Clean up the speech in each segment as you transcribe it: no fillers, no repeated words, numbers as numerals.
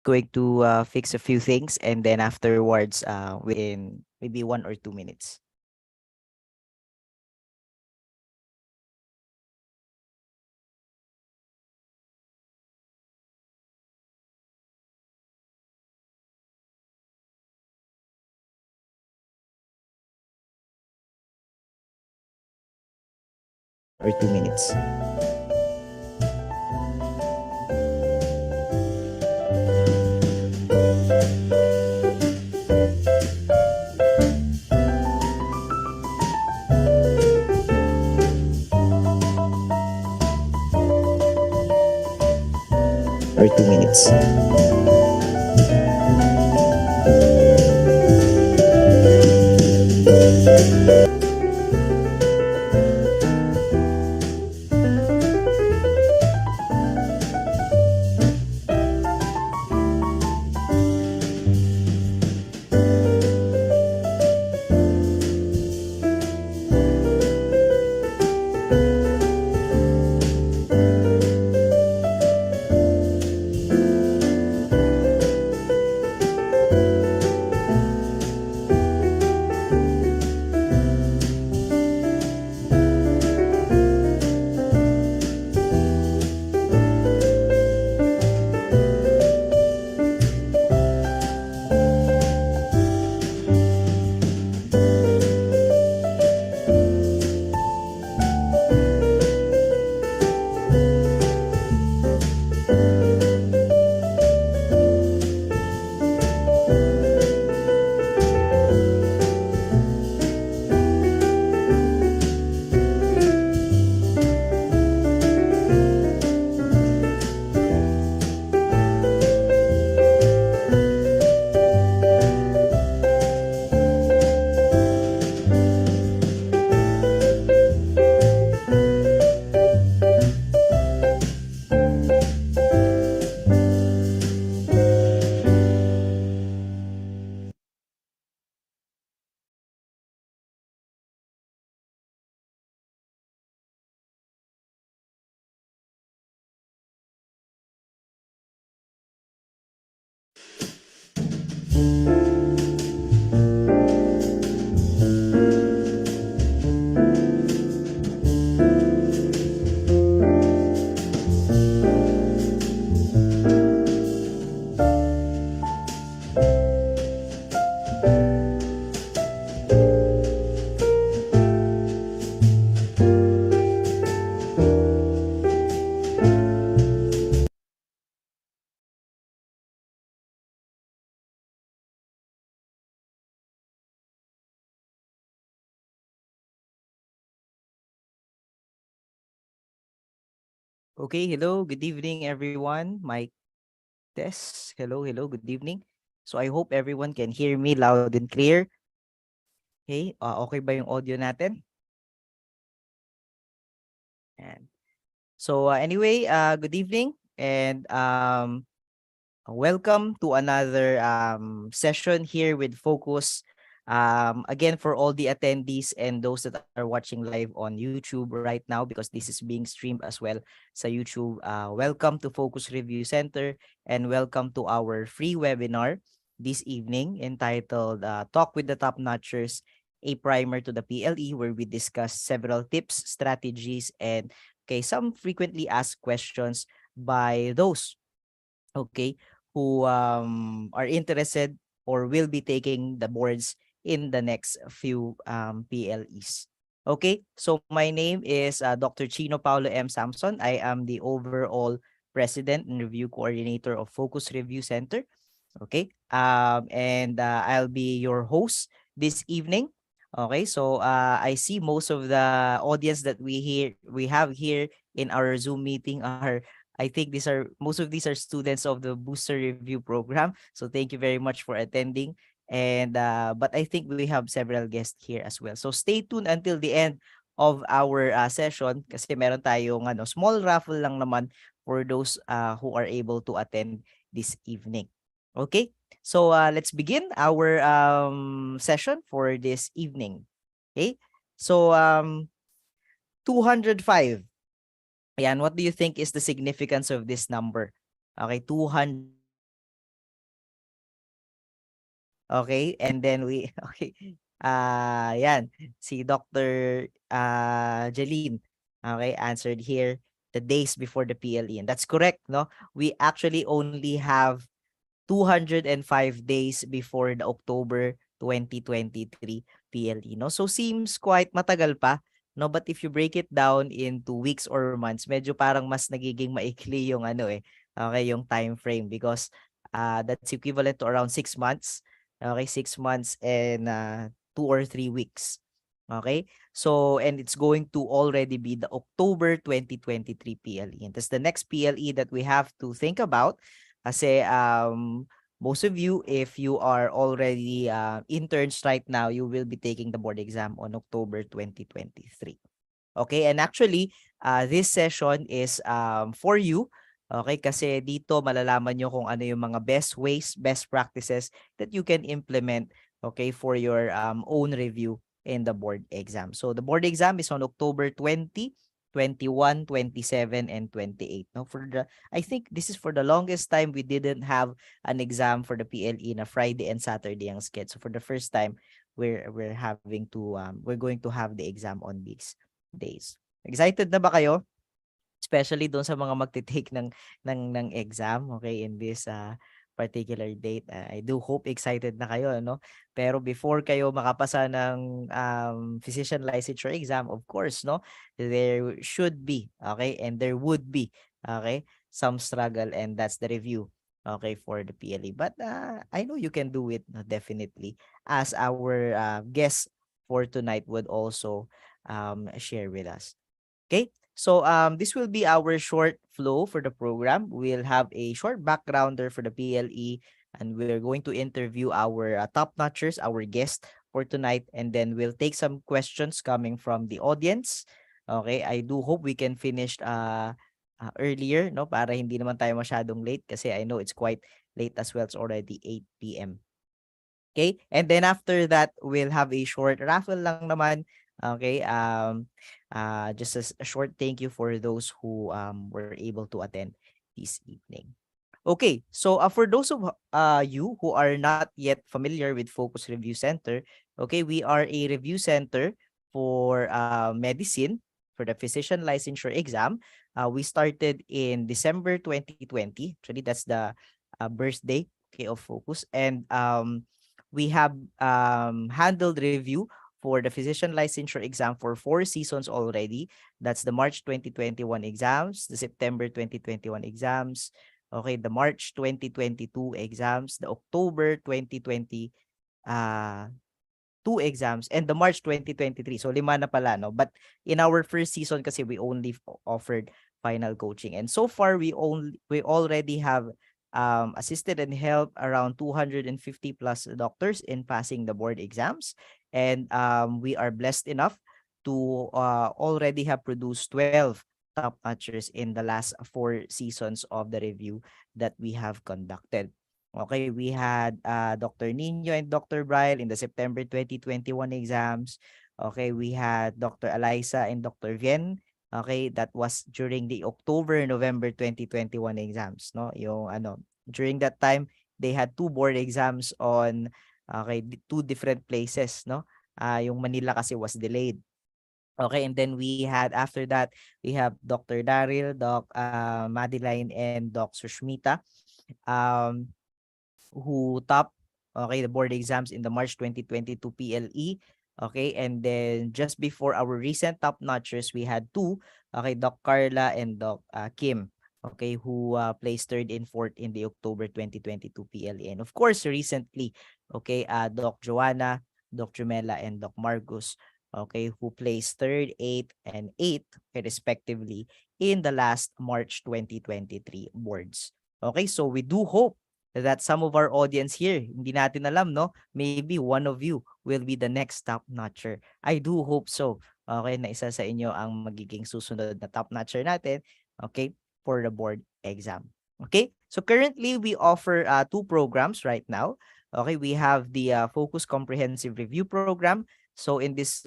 going to fix a few things, and then afterwards, within maybe 1 or 2 minutes. Or 2 minutes. Or 2 minutes. Okay, hello, good evening, everyone. Mic test. Hello, hello, good evening. So I hope everyone can hear me loud and clear. Okay, okay ba yung audio natin? And so anyway, good evening, and welcome to another session here with Focus. Again, for all the attendees and those that are watching live on YouTube right now, because this is being streamed as well sa YouTube, welcome to Focus Review Center, and welcome to our free webinar this evening entitled Talk with the Topnotchers, a primer to the PLE, where we discuss several tips, strategies, and some frequently asked questions by those okay, who are interested or will be taking the boards in the next few PLEs. Okay, so my name is Dr. Chino Paulo M. Samson. I am the overall president and review coordinator of Focus Review Center. Okay, and I'll be your host this evening. Okay, so I see most of the audience that we have here in our Zoom meeting are, I think most of these are students of the Booster Review program. So thank you very much for attending. And but I think we have several guests here as well. So stay tuned until the end of our session kasi meron tayong small raffle lang naman for those who are able to attend this evening. Okay? So let's begin our session for this evening. Okay? So 205. Ayan, what do you think is the significance of this number? Okay, 205. Okay, and then we okay, yan, si Doctor Jeline, okay, answered here the days before the PLE, and that's correct, no? We actually only have 205 days before the October 2023 PLE, no? So seems quite matagal pa, no? But if you break it down into weeks or months, medyo parang mas nagiging maikli yung ano eh, okay, yung time frame because that's equivalent to around 6 months. Okay, 6 months and 2 or 3 weeks. Okay? So, and it's going to already be the October 2023 PLE. And that's the next PLE that we have to think about. Kasi most of you, if you are already interns right now, you will be taking the board exam on October 2023. Okay, and actually, this session is for you. Okay, kasi dito malalaman nyo kung ano yung mga best ways, best practices that you can implement, okay, for your own review in the board exam. So the board exam is on October 20, 21, 27, and 28. No, for the I think this is for the longest time we didn't have an exam for the PLE na Friday and Saturday ang schedule. So for the first time, we're having to we're going to have the exam on these days. Excited na ba kayo? Especially doon sa mga magte-take ng exam, okay, in this particular date. I do hope excited na kayo, no? Pero before kayo makapasa ng physician licensure exam, of course, no, there should be, okay, and there would be, okay, some struggle, and that's the review, okay, for the PLE. But I know you can do it, no, definitely, as our guest for tonight would also share with us. Okay, so this will be our short flow for the program. We'll have a short backgrounder for the PLE, and we're going to interview our top notchers, our guest for tonight, and then we'll take some questions coming from the audience. Okay, I do hope we can finish earlier, no, para hindi naman tayo masyadong late kasi I know it's quite late as well. It's already 8 p.m. Okay? And then after that, we'll have a short raffle lang naman. Okay? Just a short thank you for those who were able to attend this evening. Okay, so for those of you who are not yet familiar with Focus Review Center, okay, we are a review center for medicine for the physician licensure exam. We started in December 2020. Actually, that's the birthday, okay, of Focus, and we have handled review for the physician licensure exam for 4 seasons already. That's the March 2021 exams, the September 2021 exams, okay, the March 2022 exams, the October 2020 uh, two exams, and the March 2023. So lima na pala, no? But in our first season kasi we only offered final coaching. And so far we already have assisted and helped around 250 plus doctors in passing the board exams. And we are blessed enough to already have produced 12 top notchers in the last 4 seasons of the review that we have conducted. Okay, we had Dr. Nino and Dr. Braille in the September 2021 exams. Okay, we had Dr. Eliza and Dr. Vien. Okay, that was during the October-November 2021 exams, no? Yung ano, during that time, they had 2 board exams on okay, 2 different places, no? Yung Manila kasi was delayed. Okay, and then we had after that, we have Dr. Daryl, Doc Madeline, and Doc Sushmita. Um, who top okay the board exams in the March 2022 PLE. Okay, and then just before our recent top notchers, we had 2, okay, Doc Carla and Doc Kim, okay, who placed third and fourth in the October 2022 PLE. And of course, recently, okay, Doc Joanna, Doc Jumela, and Doc Marcus, okay, who placed third, eighth, and eighth, okay, respectively, in the last March 2023 boards. Okay, so we do hope that some of our audience here, hindi natin alam, no? Maybe one of you will be the next top notcher. I do hope so. Okay, na isa sa inyo ang magiging susunod na top notcher natin, okay, for the board exam. Okay, so currently we offer 2 programs right now. Okay, we have the Focus Comprehensive Review Program. So in this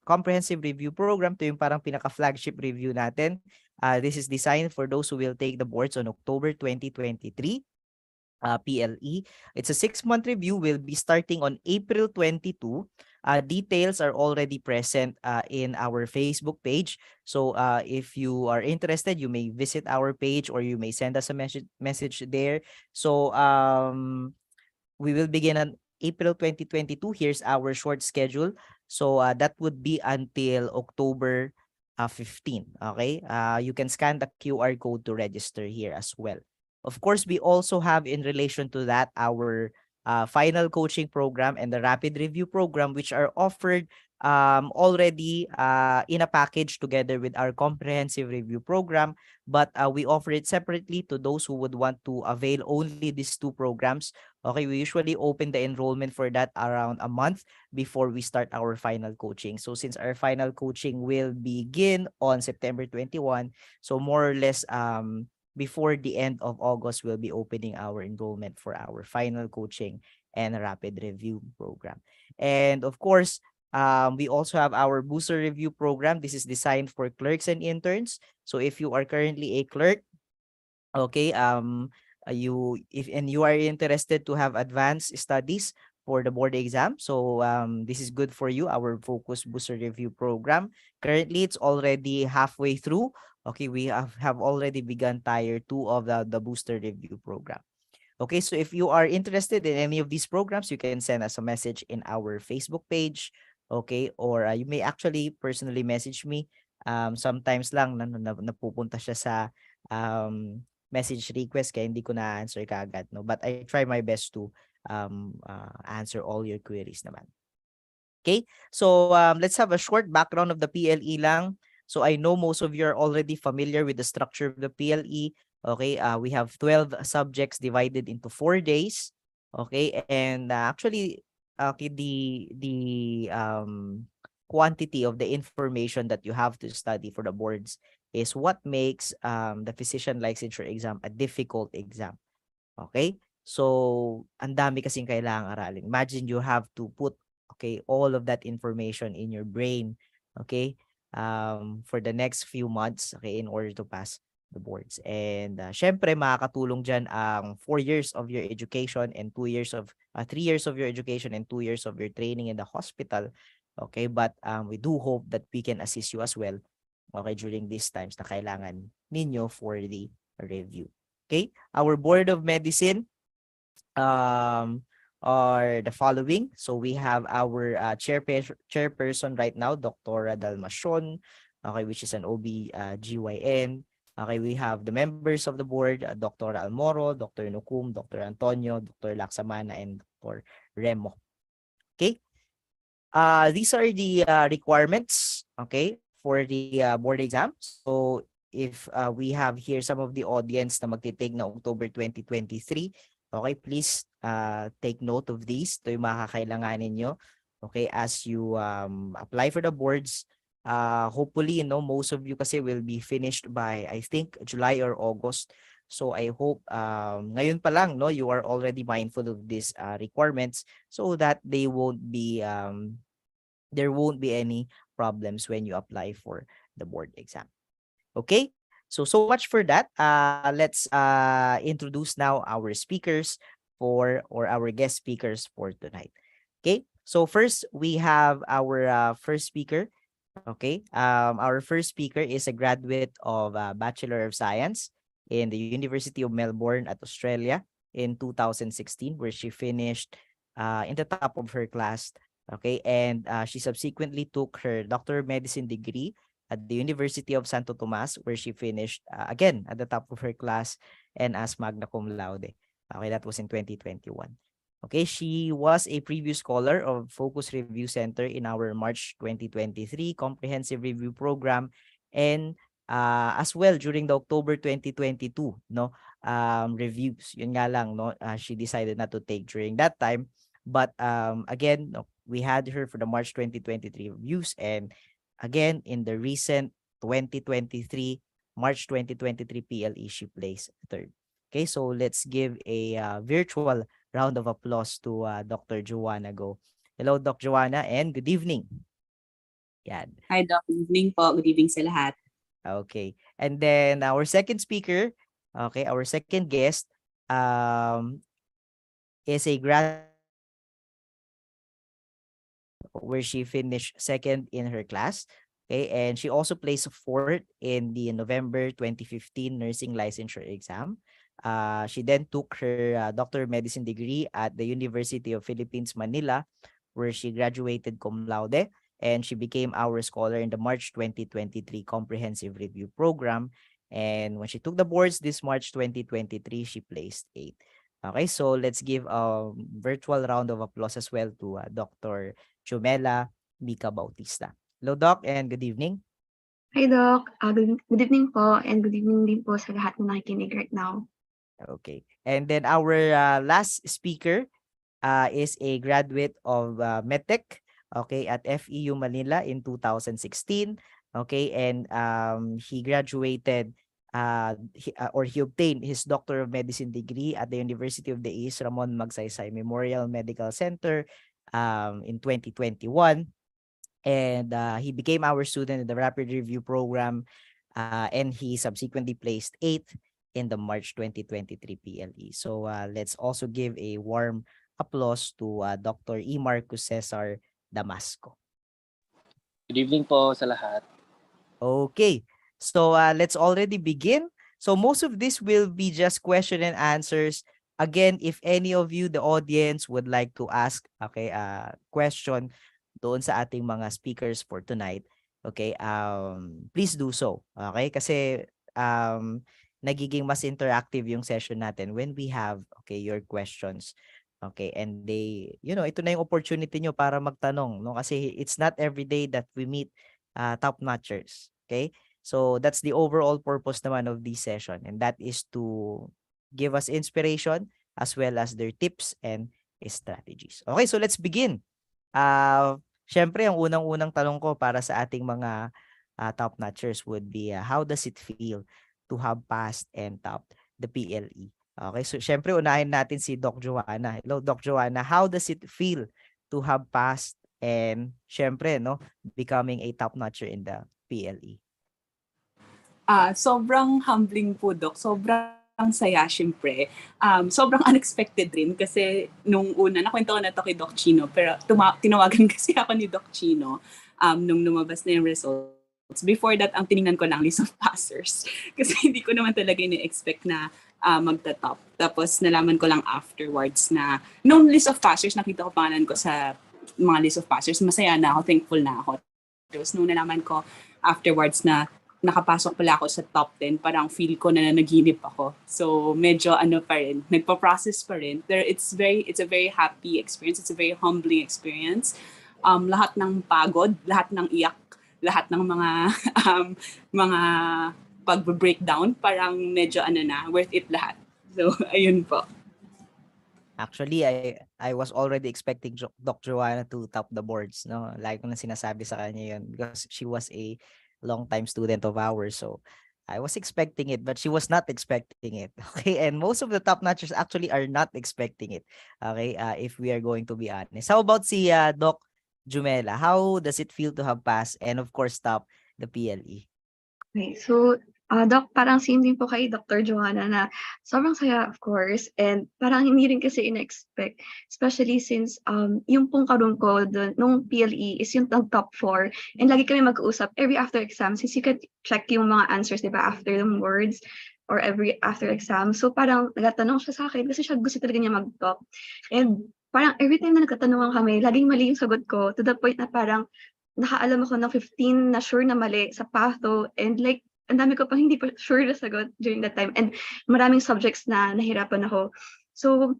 comprehensive review program, to yung parang pinaka-flagship review natin. This is designed for those who will take the boards on October 2023. PLE. It's a 6-month review. Will be starting on April 22. Details are already present in our Facebook page. So if you are interested, you may visit our page or you may send us a message there. So we will begin on April 2022. Here's our short schedule. So that would be until October 15. Okay. You can scan the QR code to register here as well. Of course, we also have in relation to that our final coaching program and the rapid review program, which are offered already in a package together with our comprehensive review program. But we offer it separately to those who would want to avail only these two programs. Okay, we usually open the enrollment for that around a month before we start our final coaching. So since our final coaching will begin on September 21, so more or less before the end of August, we'll be opening our enrollment for our final coaching and rapid review program. And of course, we also have our booster review program. This is designed for clerks and interns. So if you are currently a clerk, okay, you if and you are interested to have advanced studies for the board exam, so this is good for you. Our focus booster review program, currently it's already halfway through. Okay, we have already begun tier 2 of the booster review program. Okay, so if you are interested in any of these programs, you can send us a message in our Facebook page. Okay, or you may actually personally message me. Sometimes lang napupunta siya sa message request kaya hindi ko na-answer kaagad, no? But I try my best to answer all your queries naman. Okay, so let's have a short background of the PLE lang. So I know most of you are already familiar with the structure of the PLE. Okay, we have 12 subjects divided into 4 days. Okay, and actually, okay, the quantity of the information that you have to study for the boards is what makes the physician licensure exam a difficult exam. Okay? So, ang dami kasing kailangang aralin. Imagine you have to put, okay, all of that information in your brain, okay, for the next few months, okay, in order to pass the boards. And syempre, makakatulong dyan ang 4 years of your education and 3 years of your education and 2 years of your training in the hospital. Okay, but we do hope that we can assist you as well, okay, during these times na kailangan ninyo for the review. Okay, our Board of Medicine are the following. So we have our chairperson right now, Dr. Dalmacion, okay, which is an OB-GYN. Okay, we have the members of the board, Dr. Almoro, Dr. Nukum, Dr. Antonio, Dr. Laksamana, and Dr. Remo. Okay, these are the requirements, okay, for the board exam. So if we have here some of the audience na magtitake na October 2023, okay, please take note of these. Ito yung makakailanganin nyo, okay, as you apply for the boards. Hopefully, most of you kasi will be finished by, I think, July or August. So I hope ngayon pa lang, no, you are already mindful of these requirements so that there won't be any problems when you apply for the board exam. Okay, so much for that. Let's introduce now our speakers or our guest speakers for tonight. Okay, so first we have our first speaker. Okay, our first speaker is a graduate of Bachelor of Science in the University of Melbourne at Australia in 2016, where she finished in the top of her class. Okay, and she subsequently took her Doctor of Medicine degree at the University of Santo Tomas, where she finished again at the top of her class and as magna cum laude. Okay, that was in 2021. Okay, she was a previous scholar of Focus Review Center in our March 2023 comprehensive review program, and as well during the October 2022 reviews. Yun nga lang, she decided not to take during that time, but again, we had her for the March 2023 reviews, and again in the recent 2023 March 2023 PLE she placed third. Okay, so let's give a virtual round of applause to Dr. Joanna Go. Hello, Doc Joanna, and good evening. Yan. Hi, Doc. Good evening po. Good evening sa lahat. Okay. And then our second speaker, okay, our second guest, is a graduate where she finished second in her class. Okay, and she also placed fourth in the November 2015 nursing licensure exam. She then took her Doctor of Medicine degree at the University of Philippines, Manila, where she graduated cum laude, and she became our scholar in the March 2023 Comprehensive Review Program. And when she took the boards this March 2023, she placed 8th. Okay, so let's give a virtual round of applause as well to Dr. Chumela Mica Bautista. Hello, Doc, and good evening. Hi, Doc. Good evening po, and good evening din po sa lahat na nakikinig right now. Okay. And then our last speaker is a graduate of MedTech, okay, at FEU Manila in 2016. Okay, and he graduated he obtained his Doctor of Medicine degree at the University of the East Ramon Magsaysay Memorial Medical Center in 2021. And he became our student in the rapid review program, and he subsequently placed 8th in the March 2023 PLE. So let's also give a warm applause to Dr. E. Marcus Cesar Damasco. Good evening po sa lahat. Okay, so let's already begin. So most of this will be just question and answers. Again, if any of you, the audience, would like to ask question doon sa ating mga speakers for tonight, okay, please do so. Okay, kasi nagiging mas interactive yung session natin when we have your questions. Okay, and ito na yung opportunity nyo para magtanong, no? Kasi it's not every day that we meet top-notchers. Okay? So that's the overall purpose naman of this session, and that is to give us inspiration as well as their tips and strategies. Okay, so let's begin. Syempre, ang unang-unang tanong ko para sa ating mga top-notchers would be, how does it feel to have passed and topped the PLE? Okay, so syempre, unahin natin si Doc Joanna. Hello, Doc Joanna. How does it feel to have passed and syempre, no, becoming a top-notcher in the PLE? Sobrang humbling po, Doc. Sobrang saya, syempre. Sobrang unexpected rin kasi nung una, nakwento ko na to kay Doc Chino, pero tinawagan kasi ako ni Doc Chino nung lumabas na yung results. Before that, ang tiningnan ko lang list of passers kasi hindi ko naman talaga ini-expect na magta-top. Tapos nalaman ko lang afterwards na nung list of passers, nakita ko pangalan ko sa mga list of passers, masaya na ako, thankful na ako. Tapos nung nalaman ko afterwards na nakapasok pala ako sa top 10, parang feel ko na nanaginip ako. So medyo pa rin, nagpa-process pa rin. It's a very happy experience. It's a very humbling experience. Lahat ng pagod, lahat ng iyak, lahat ng mga mga pag-breakdown, parang medyo worth it lahat. So ayun po. Actually, I was already expecting Doc Joanna to top the boards, no? Like ko na sinasabi sa kanya yun because she was a long-time student of ours. So I was expecting it, but she was not expecting it. Okay, and most of the top-notchers actually are not expecting it. Okay, if we are going to be honest. How about si Doc Jumela? How does it feel to have passed and of course top the PLE? Okay, so Doc, parang same din po kay Dr. Joanna na sobrang saya, of course, and parang hindi rin kasi in-expect, especially since yung pong karoon ko nung PLE is yung top 4, and lagi kami mag-uusap every after exam since you could check yung mga answers, di ba, after the words or every after exam. So parang nagtatanong siya sa akin kasi siya gusto talaga niya mag-top. And parang every time na nagtatanungan kami, laging mali yung sagot ko to the point na parang nakaalam ako ng 15 na sure na mali sa patho, and like ang dami ko pang hindi pa sure na sagot during that time, and maraming subjects na nahirapan ako. So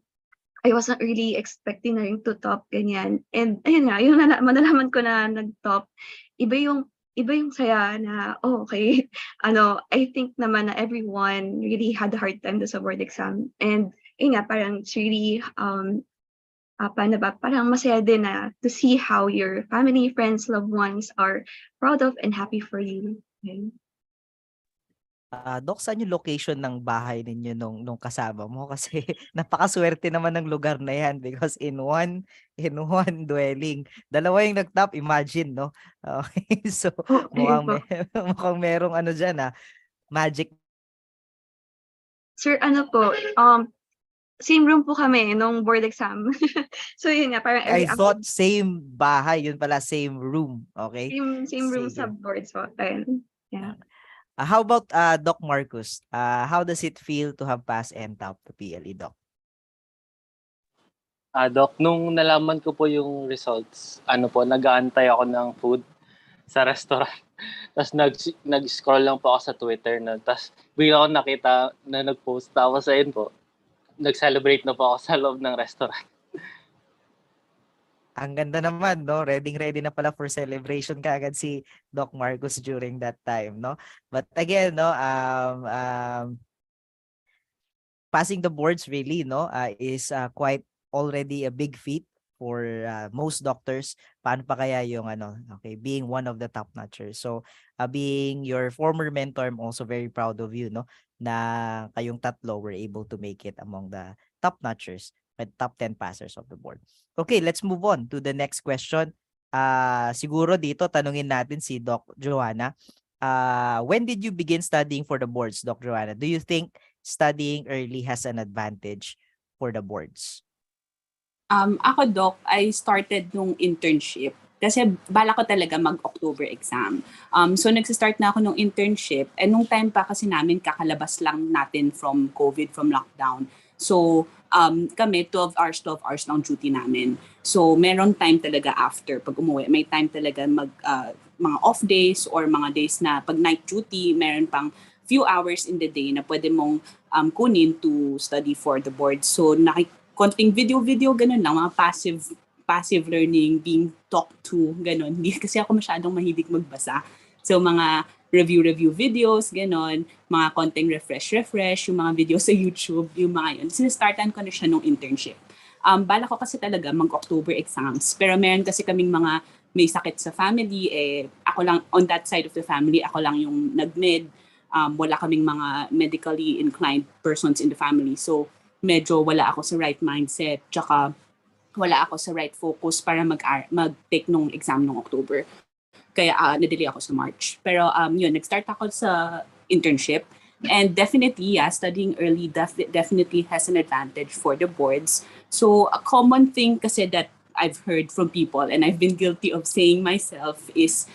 I wasn't really expecting na rin to top ganyan, and ayun nga, yung manalaman ko na nag-top, iba yung saya na okay, I think naman na everyone really had a hard time sa board exam, and ayun nga, parang it's really paano ba, parang masaya din na to see how your family, friends, loved ones are proud of and happy for you. Okay. Doc, saan yung location ng bahay ninyo nung kasama mo? Kasi napakaswerte naman ng lugar na yan because in one dwelling, dalawa yung nag-top, imagine, no? Okay, so Okay po. mukhang merong dyan, magic. Sir, same room po kami nung board exam. So yun nga, parang I every thought same bahay, yun pala same room. Okay? same room sa Sige. boards po. Ayun. Yeah. How about Doc Marcus? How does it feel to have passed and top to PLE, Doc? Doc, nung nalaman ko po yung results, nag-aantay ako ng food sa restaurant. Tapos nag-scroll lang po ako sa Twitter. Tapos bigla ko nakita na nag-post. Tapos ayun po, nag-celebrate na po ako sa loob ng restaurant. Ang ganda naman, no? Ready na pala for celebration kaagad si Doc Marcus during that time, no? But again, no, passing the boards really, no, is quite already a big feat for most doctors. Paano pa kaya yung okay, being one of the top-notchers. So, being your former mentor, I'm also very proud of you, no, na kayong tatlo were able to make it among the top-notchers, top 10 passers of the board. Okay, let's move on to the next question. Siguro dito tanungin natin si Doc Joanna. When did you begin studying for the boards, Doc Joanna? Do you think studying early has an advantage for the boards? Ako, Doc, I started nung internship. Kasi bala ko talaga mag-October exam. So nagsistart na ako nung internship. And nung time pa kasi namin, kakalabas lang natin from COVID, from lockdown. So kami, 12 hours lang duty namin. So meron time talaga after pag umuwi. May time talaga mga off days or mga days na pag night duty, meron pang few hours in the day na pwede mong kunin to study for the board. So konting video, ganun lang, mga passive learning, being talked to, ganun. Hindi kasi ako masyadong mahilig magbasa. So mga review videos, ganun, mga konting refresh, yung mga video sa YouTube, yung mga yun. Sinestartan ko na siya nung internship. Bala ko kasi talaga mag-October exams. Pero meron kasi kaming mga may sakit sa family. Ako lang, on that side of the family, ako lang yung nag-med. Wala kaming mga medically inclined persons in the family. So medyo wala ako sa right mindset. Tsaka wala ako sa right focus para mag-take nung exam nung October. Kaya na-delay ako sa March. Pero yun, nag-start ako sa internship. And definitely, studying early definitely has an advantage for the boards. So a common thing kasi that I've heard from people and I've been guilty of saying myself is,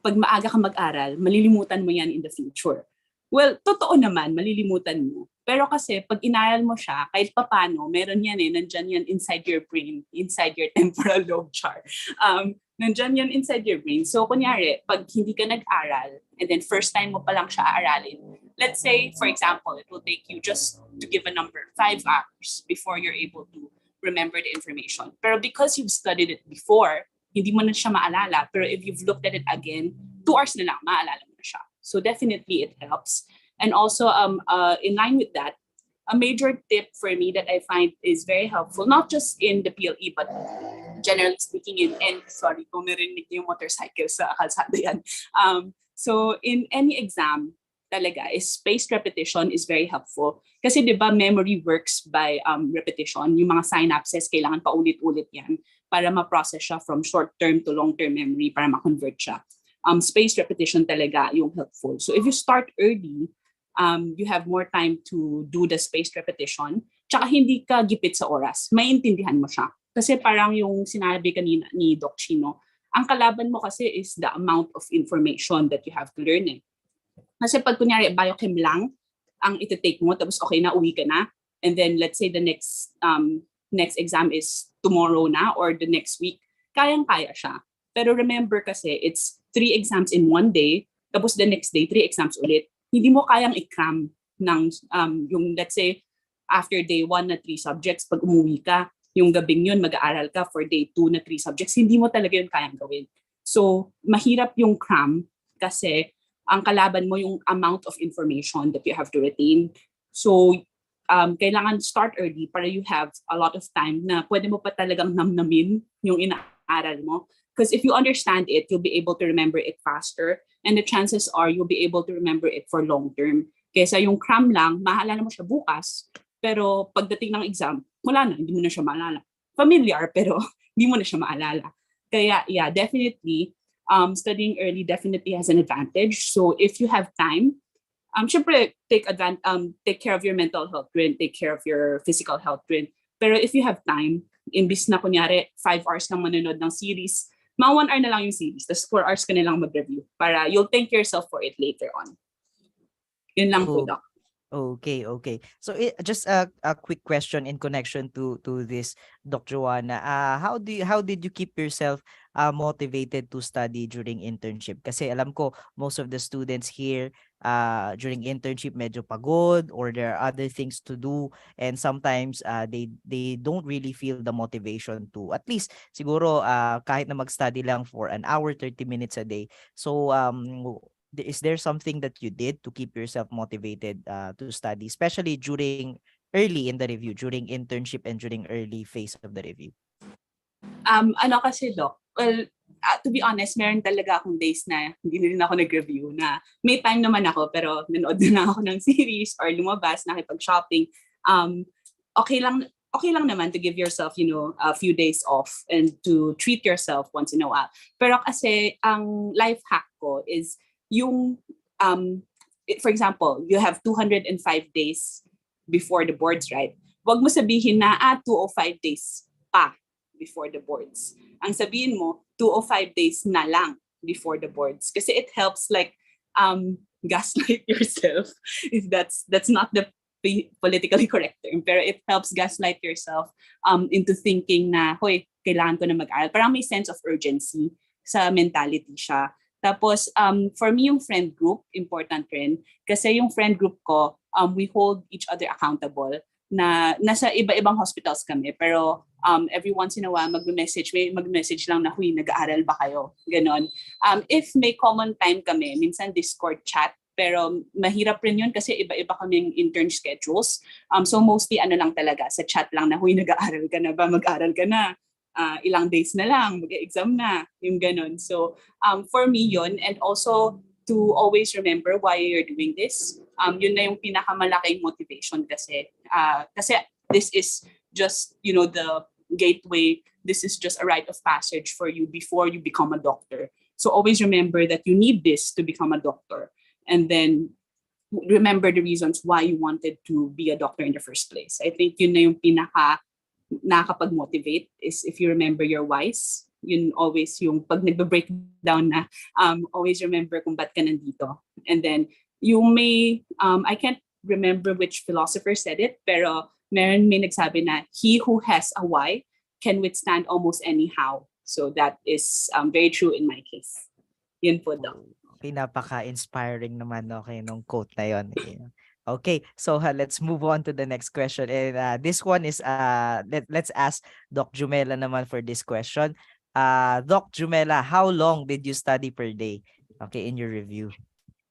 pag maaga ka mag-aral, malilimutan mo yan in the future. Well, totoo naman, malilimutan mo. Pero kasi pag inaral mo siya, kahit papano, meron yan nandyan yan inside your brain, inside your temporal lobe chart. Nandyan yan inside your brain. So kunyari, pag hindi ka nag-aral, and then first time mo pa lang siya aaralin, let's say, for example, it will take you, just to give a number, 5 hours before you're able to remember the information. Pero because you've studied it before, hindi mo na siya maalala. Pero if you've looked at it again, 2 hours na lang, maalala mo na siya. So definitely it helps. And also, in line with that, a major tip for me that I find is very helpful, not just in the PLE, but generally speaking sorry, kung narinig niyo yung motorcycle sa kalsada yan. So in any exam, talaga, is spaced repetition is very helpful. Kasi di ba memory works by repetition. Yung mga synapses, kailangan pa ulit-ulit yan para ma-process siya from short-term to long-term memory para ma-convert siya. Spaced repetition talaga yung helpful. So if you start early, you have more time to do the spaced repetition. Tsaka hindi ka gipit sa oras. Maintindihan mo siya. Kasi parang yung sinabi kanina ni Doc Chino, ang kalaban mo kasi is the amount of information that you have to learn. Kasi pag kunyari biochem lang ang iti-take mo, tapos okay na, uwi ka na, and then let's say the next exam is tomorrow na or the next week, kayang-kaya siya. Pero remember kasi, it's 3 exams in one day, tapos the next day, 3 exams ulit. Hindi mo kayang i-cram ng, yung let's say, after day 1 na 3 subjects, pag umuwi ka, yung gabing yun, mag-aaral ka for day 2 na 3 subjects, hindi mo talaga yun kayang gawin. So, mahirap yung cram kasi ang kalaban mo yung amount of information that you have to retain. So, kailangan start early para you have a lot of time na pwede mo pa talagang namnamin yung inaaral mo. Because if you understand it, you'll be able to remember it faster. And the chances are you'll be able to remember it for long term. Kesa yung cram lang, maalala mo siya bukas. Pero pagdating ng exam, wala na, hindi mo na siya maalala. Familiar, pero hindi mo na siya maalala. Kaya yeah, definitely, studying early definitely has an advantage. So if you have time, syempre, take care of your mental health rin, take care of your physical health rin. Pero if you have time, imbis na kunyari 5 hours lang manonood ng series, mga 1 hour na lang yung series, tapos 4 hours ka na lang mag-review para you'll thank yourself for it later on. Yun lang po, Oh, Doc. okay. So just a quick question in connection to this, Doc Joanna. How did you keep yourself motivated to study during internship? Kasi alam ko most of the students here during internship medyo pagod, or there are other things to do, and sometimes they don't really feel the motivation to at least siguro kahit na mag-study lang for an hour 30 minutes a day. So is there something that you did to keep yourself motivated to study, especially during early in the review, during internship and during early phase of the review? Ano kasi, Doc, well, to be honest, meron talaga akong days na hindi na rin ako nag-review, na may time naman ako pero nanood na lang ako ng series or lumabas, nakipag-shopping. Okay lang naman to give yourself, a few days off and to treat yourself once in a while. Pero kasi ang life hack ko is yung, for example, you have 205 days before the boards, right? Wag mo sabihin na 205 days pa before the boards. Ang sabihin mo, 205 days na lang before the boards. Kasi it helps like gaslight yourself. If that's not the politically correct term, pero it helps gaslight yourself into thinking na, hoy, kailangan ko na mag-aral. Parang may sense of urgency sa mentality siya. Tapos, for me, yung friend group, important rin. Kasi yung friend group ko, we hold each other accountable na nasa iba-ibang hospitals kami. Pero every once in a while, mag-message lang na, huy, nag-aaral ba kayo? Ganon. If may common time kami, minsan Discord chat, pero mahirap rin yun kasi iba-iba kaming intern schedules. So mostly lang talaga, sa chat lang na, huy, nag-aaral ka na ba? Mag-aaral ka na. Ilang days na lang, mag-exam na, yung ganon. So for me yun, and also to always remember why you're doing this. Yun na yung pinakamalaking motivation kasi this is just, the gateway. This is just a rite of passage for you before you become a doctor. So always remember that you need this to become a doctor. And then remember the reasons why you wanted to be a doctor in the first place. I think yun na yung nakakapag-motivate is if you remember your whys. Yun always yung pag nagbe-breakdown na, always remember kung ba't ka nandito. And then yung I can't remember which philosopher said it, pero may nagsabi na, he who has a why can withstand almost any how. So that is very true in my case. Yun po, Doc. Okay, napaka-inspiring naman, okay, nung quote na yun. Okay, so let's move on to the next question. And this one is, let's ask Doc Jumela naman for this question. Doc Jumela, how long did you study per day? Okay, in your review.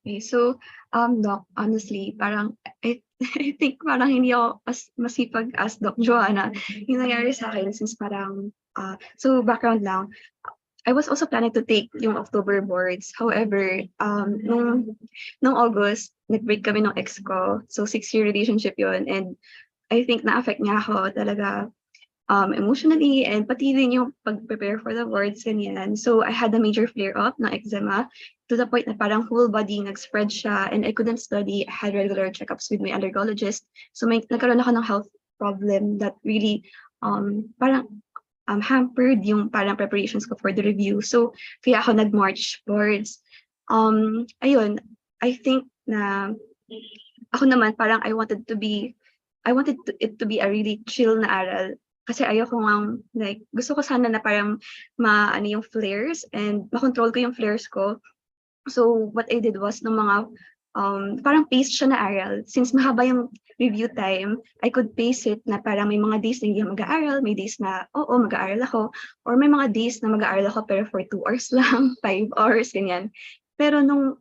Okay, so, Doc, honestly, parang, I think parang hindi ako masipag as Doc Joanna. Yung nangyari sa akin since parang, so background lang, I was also planning to take yung October boards. However, nung August, nag-break kami ng ex ko. So 6-year relationship yun. And I think na-affect niya ako talaga emotionally, and pati din yung pag-prepare for the boards, ganyan. So I had a major flare-up ng eczema to the point na parang whole body nag-spread siya and I couldn't study. I had regular checkups with my allergologist. So nagkaroon ako ng health problem that really parang hampered yung parang preparations ko for the review. So kaya ako nag-March boards. Ayun, I think na ako naman parang I wanted it to be a really chill na aral. Kasi ayoko like, gusto ko sana na parang ano yung flares and makontrol ko yung flares ko. So what I did was nung mga parang pace siya na aral. Since mahaba yung review time, I could pace it na parang may mga days na hindi ako mag-aaral, may days na oo, mag-aaral ako, or may mga days na mag-aaral ako pero for 2 hours lang, 5 hours, ganyan. Pero nung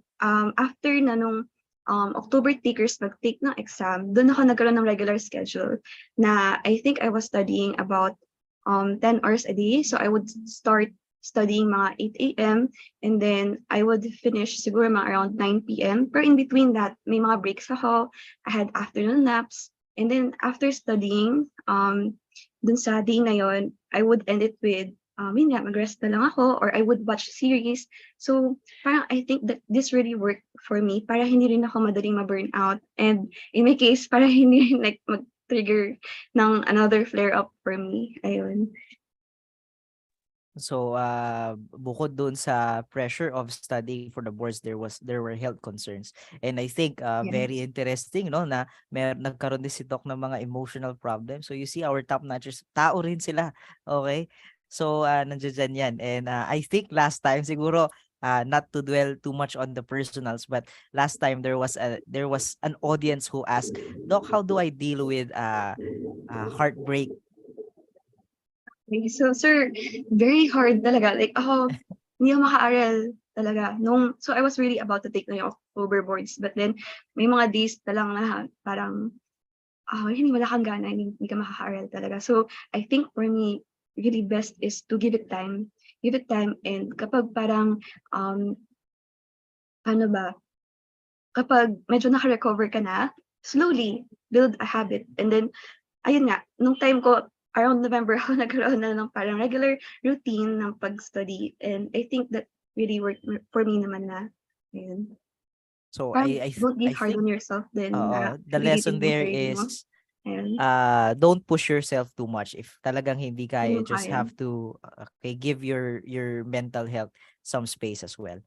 after na nung October takers mag-take ng exam, doon ako nagkaroon ng regular schedule na I think I was studying about 10 hours a day. So I would start studying mga 8 a.m. and then I would finish siguro mga around 9 p.m. Pero in between that, may mga breaks ako. I had afternoon naps. And then after studying, dun sa day na yon, I would end it with yun nga, mag-rest na lang ako or I would watch series. So, parang I think that this really worked for me para hindi rin ako madaling ma-burn out. And in my case, para hindi rin like mag-trigger ng another flare-up for me. Ayun. So bukod doon sa pressure of studying for the boards, there were health concerns. And I think very Yes. interesting no na nagkaroon din si Doc ng mga emotional problems. So you see our top notchers, tao rin sila. Okay? So nandiyan yan. And I think last time siguro not to dwell too much on the personals, but last time there was an audience who asked, Doc, how do I deal with heartbreak? Okay, so sir, very hard talaga. Like ako, hindi ako makaaral talaga. So I was really about to take na yung October boards. But then, may mga days na lang na parang, hindi wala kang gana, hindi ka makakaaral talaga. So I think for me, really best is to give it time. Give it time, and kapag parang, ano ba, kapag medyo naka-recover ka na, slowly build a habit. And then, ayun nga, nung time ko, around November ako nagkaroon na ng parang regular routine ng pag-study. And I think that really worked for me naman na. Ayun. So Parang don't be I hard think on yourself din na the lesson pilitin mong there sarili mo. is Ayun. don't push yourself too much. If talagang hindi Yun kaya, yung just kaya. have to okay, give your mental health some space as well.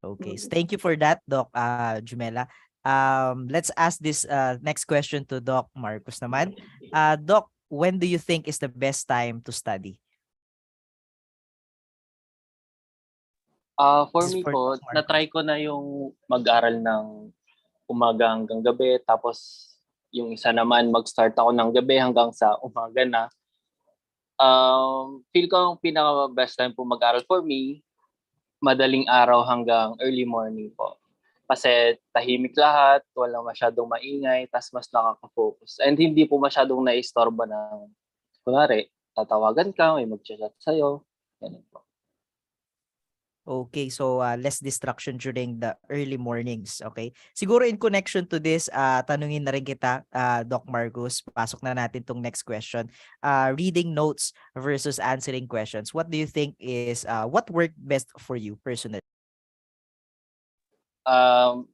Okay, so thank you for that, Doc Jumela. Let's ask this next question to Doc Marcos naman. Doc, when do you think is the best time to study? For This is me for po, Doc Marcos. na-try ko na yung mag-aral ng umaga hanggang gabi, tapos yung isa naman mag-start ako ng gabi hanggang sa umaga na. Feel ko ang pinaka-best time po mag-aral for me, madaling araw hanggang early morning po. Kasi tahimik lahat, walang masyadong maingay, tas mas nakaka-focus. And hindi po masyadong naistorbo ng, kunwari, tatawagan ka, may mag-chat sa'yo. Ganun po. Okay, so less distraction during the early mornings, okay? Siguro in connection to this, tanungin na rin kita, Doc Marcos, pasok na natin tong next question. Reading notes versus answering questions. What do you think is, what worked best for you personally? Um,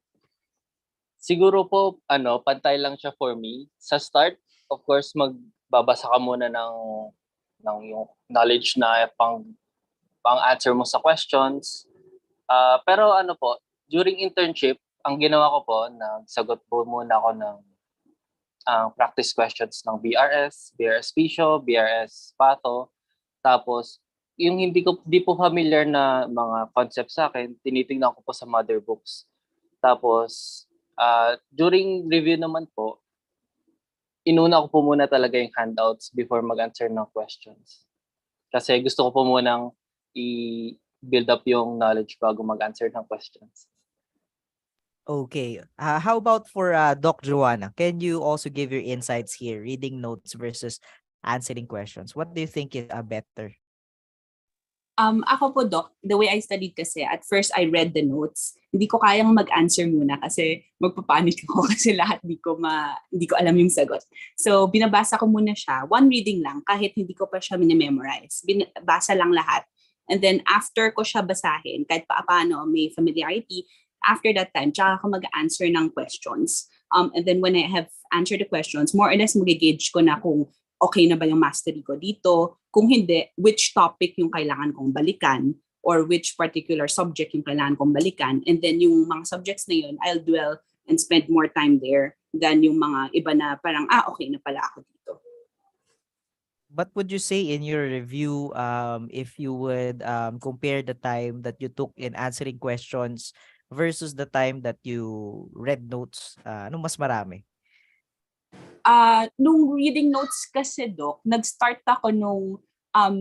Siguro po, pantay lang siya for me. Sa start, of course, magbabasa ka muna ng yung knowledge na pang-answer mo sa questions. Pero po, during internship, ang ginawa ko po, nagsagot po muna ako ng practice questions ng BRS Physio, BRS Patho. Tapos, yung di po familiar na mga concepts sa akin, tinitingnan ko po sa mother books. Tapos, during review naman po, inuna ko po muna talaga yung handouts before mag-answer ng questions. Kasi gusto ko po munang i-build up yung knowledge bago mag-answer ng questions. Okay. How about for Doc Joanna? Can you also give your insights here, reading notes versus answering questions? What do you think is better? Ako po, Doc, the way I studied kasi, at first I read the notes. Hindi ko kayang mag-answer muna kasi magpapanik ako kasi lahat hindi ko alam yung sagot. So, binabasa ko muna siya. One reading lang, kahit hindi ko pa siya minimemorize. Binabasa lang lahat. And then, after ko siya basahin, kahit paano may familiarity, after that time, tsaka ako mag-answer ng questions. And then, when I have answered the questions, more or less mag-gauge ko na kung okay na ba yung mastery ko dito. Kung hindi, which topic yung kailangan kong balikan or which particular subject yung kailangan kong balikan. And then yung mga subjects na yun, I'll dwell and spend more time there than yung mga iba na parang, okay na pala ako dito. What would you say in your review if you would compare the time that you took in answering questions versus the time that you read notes? Anong mas marami? Nung reading notes kasi, Doc, nag-start ako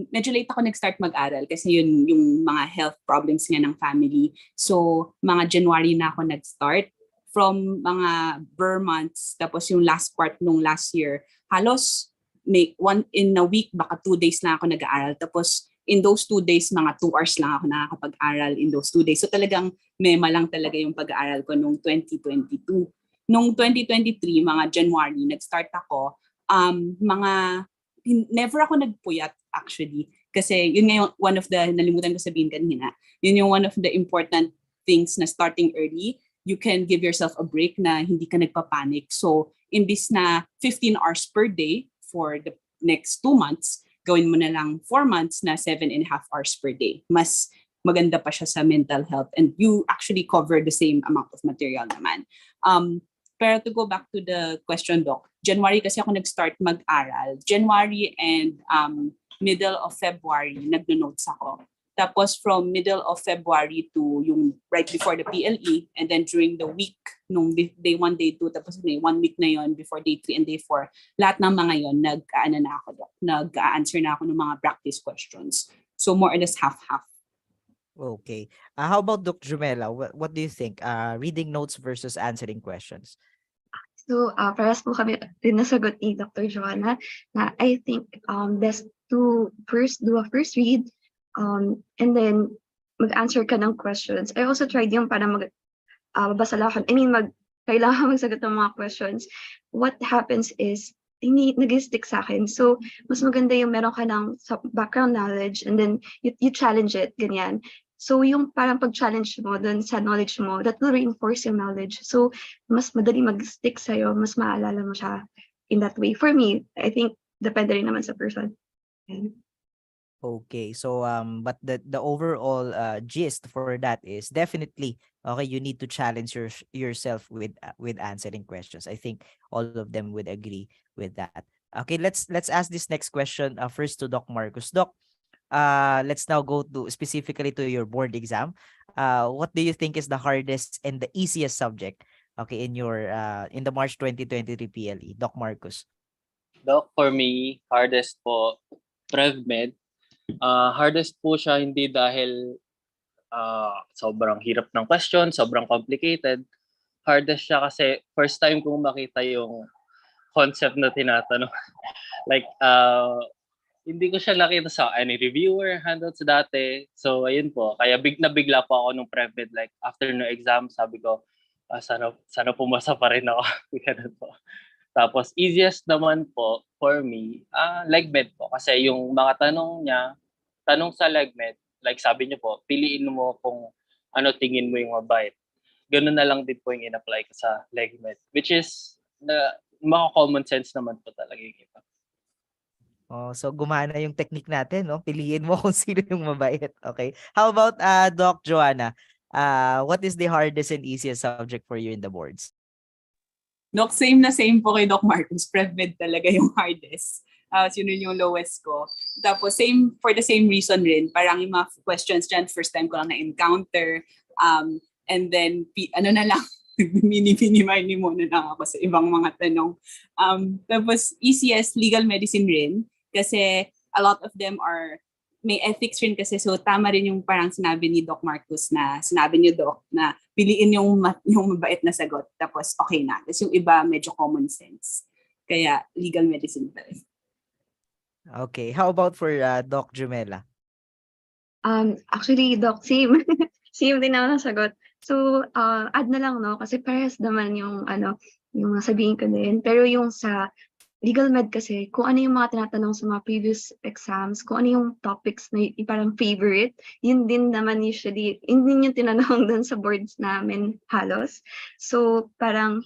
medyo late ako nag-start mag-aral kasi yun yung mga health problems nga ng family. So, mga January na ako nag-start. From mga Burr months, tapos yung last part nung last year, halos one in a week, baka 2 days lang ako nag-aaral. Tapos, in those 2 days, mga 2 hours lang ako nakakapag-aral in those 2 days. So, talagang mema lang talaga yung pag-aaral ko nung 2022. Nung 2023, mga January, nag-start ako, never ako nagpuyat actually. Kasi yun nga yung one of the, nalimutan ko sabihin kanina, yun yung one of the important things na starting early, you can give yourself a break na hindi ka nagpapanik. So, imbis na 15 hours per day for the next 2 months, gawin mo na lang 4 months na 7.5 hours per day. Mas maganda pa siya sa mental health and you actually cover the same amount of material naman. Pero to go back to the question, Doc, January kasi ako nag-start mag-aral. January and middle of February, nagno-notes ako. Tapos from middle of February to yung right before the PLE, and then during the week, nung day 1, day 2, tapos may 1 week na yon before day 3 and day 4, lahat ng mga yon nag-answer na ako ng mga practice questions. So more or less half-half. Okay. How about Doc Jumela? What do you think? Reading notes versus answering questions? So, parehas po kami rin nasagot ni Dr. Joanna na I think best to first do a first read and then mag-answer ka ng questions. I also tried yung para babasa lang ako. Kailangan magsagot ng mga questions. What happens is, nag-stick sa akin. So, mas maganda yung meron ka ng background knowledge and then you challenge it, ganyan. So, yung parang pag-challenge mo dun sa knowledge mo, that will reinforce your knowledge. So, mas madali mag-stick sa'yo, mas maalala mo siya in that way. For me, I think, depende rin naman sa person. Okay, so but the overall gist for that is definitely okay. You need to challenge yourself with answering questions. I think all of them would agree with that. Okay, let's ask this next question first to Doc Marcus. Doc, let's now go to specifically to your board exam. What do you think is the hardest and the easiest subject? Okay, in your in the March 2023 PLE, Doc Marcus. Doc, for me, hardest po, PrevMed. Hardest po siya hindi dahil sobrang hirap ng question, sobrang complicated. Hardest siya kasi first time kong makita yung concept na tinatanong. Like, hindi ko siya nakita sa any reviewer, handouts dati. So, ayun po. Kaya bigla po ako nung PrevMed. Like, after no exam, sabi ko, sana pumasa pa rin ako. Ganun po. Tapos, easiest naman po for me, LegMed po. Kasi yung mga tanong sa LegMed, like sabi niyo po, piliin mo kung ano tingin mo yung mabait. Ganun na lang din po yung in-apply ko sa LegMed. Which is, mga common sense naman po talaga yung iba. Oh, so gumana yung technique natin, no? Piliin mo kung sino yung mabait. Okay. How about Doc Joanna? What is the hardest and easiest subject for you in the boards? Doc, same po kay Doc Marcus. PrevMed talaga yung hardest. Yun yung lowest ko. Tapos for the same reason rin, parang yung mga questions dyan, first time ko lang na-encounter. And then, mini-mini muna lang ako sa ibang mga tanong. Tapos, easiest, legal medicine rin. Kasi a lot of them may ethics rin kasi. So, tama rin yung parang sinabi ni Doc Marcus na, sinabi niyo, Doc, na piliin yung mabait na sagot. Tapos, okay na. Tapos yung iba, medyo common sense. Kaya, legal medicine pa rin. Okay. How about for Doc Jumela? Actually, Doc, same. Same din ako ng sagot. So, add na lang, no? Kasi parehas naman yung sabihin ko din. Pero yung sa legal med kasi, kung ano yung mga tinatanong sa mga previous exams, kung ano yung topics na parang favorite, yun din naman usually, yun din yung tinanong dun sa boards namin halos. So, parang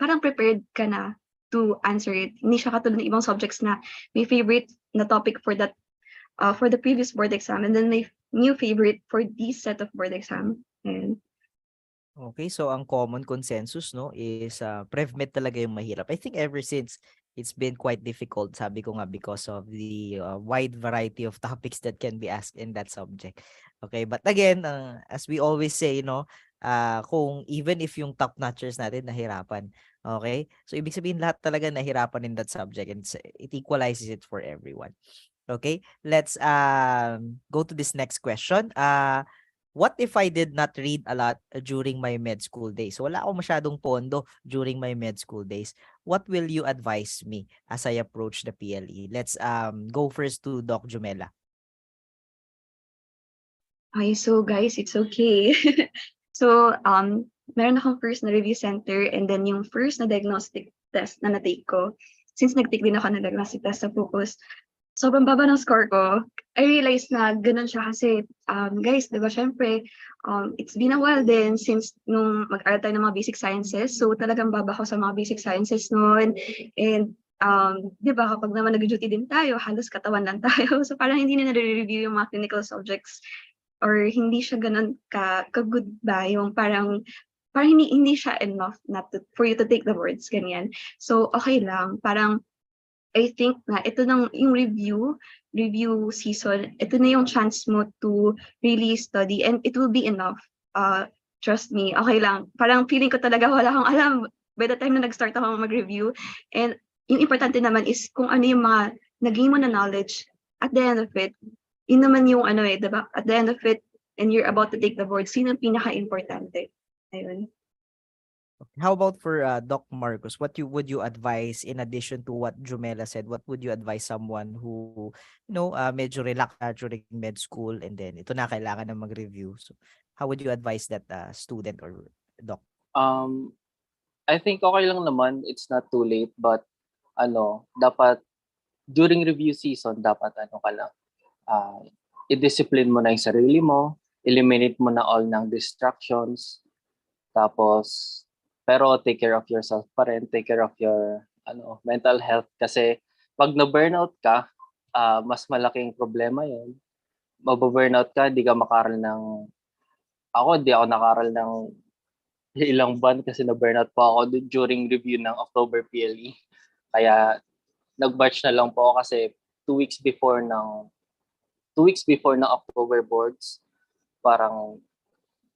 parang prepared ka na to answer it. Hindi siya katulad ng ibang subjects na may favorite na topic for that, for the previous board exam, and then may new favorite for this set of board exam. And okay, so ang common consensus, no, is PrevMed talaga yung mahirap. I think ever since it's been quite difficult, sabi ko nga, because of the wide variety of topics that can be asked in that subject. Okay, but again, as we always say, no, kung even if yung Topnotchers natin nahirapan, okay, so ibig sabihin lahat talaga nahirapan in that subject and it equalizes it for everyone. Okay, let's go to this next question. What if I did not read a lot during my med school days? So wala akong masyadong pondo during my med school days. What will you advise me as I approach the PLE? Let's go first to Doc Jumela. okay, so guys, it's okay. So, meron akong first na review center and then yung first na diagnostic test na na-take ko, since nag-take din ako na diagnostic test sa Focus, sobrang baba ng score ko. I realized na ganun siya kasi, guys, di ba, syempre, it's been a while din since nung mag-aral tayo ng mga basic sciences. So, talagang baba ko sa mga basic sciences noon. And, di ba, kapag naman nag-duty din tayo, halos katawan lang tayo. So, parang hindi na nare-review yung mga clinical subjects or hindi siya ganun ka-good ba yung parang hindi siya enough for you to take the words, ganyan. So, okay lang. Parang, I think na ito nang yung review season, ito na yung chance mo to really study and it will be enough. Trust me, okay lang. Parang feeling ko talaga wala akong alam by the time na nag-start ako mag-review. And yung importante naman is kung ano yung mga naging mo na knowledge at the end of it, yun naman yung diba? At the end of it, and you're about to take the board, yun ang pinaka-importante. Ayun. How about for Doc Marcos? Would you advise in addition to what Jumela said? What would you advise someone who medyo relax during med school and then ito na kailangan na mag-review? So how would you advise that student or doc? I think okay lang naman. It's not too late, but dapat during review season dapat ka lang. I-discipline mo na yung sarili mo, eliminate mo na all ng distractions. Tapos pero take care of yourself pa rin, take care of your mental health kasi pag na-burnout ka, mas malaking problema 'yon. Mababurnout ka, di ako nakaral ng ilang buwan kasi na-burnout pa ako during review ng October PLE. Kaya nag-batch na lang po ako kasi 2 weeks before ng October boards, parang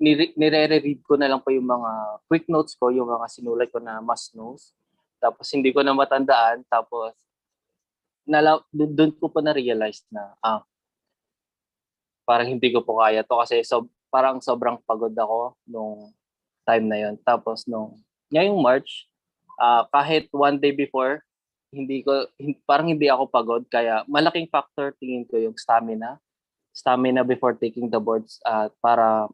nire-read ko na lang po yung mga quick notes ko, yung mga sinulat ko na must knows. Tapos hindi ko na matandaan. Tapos doon ko pa na-realize na parang hindi ko po kaya to kasi parang sobrang pagod ako nung time na yon. Tapos ngayong March, kahit one day before, parang hindi ako pagod. Kaya malaking factor tingin ko yung stamina before taking the boards para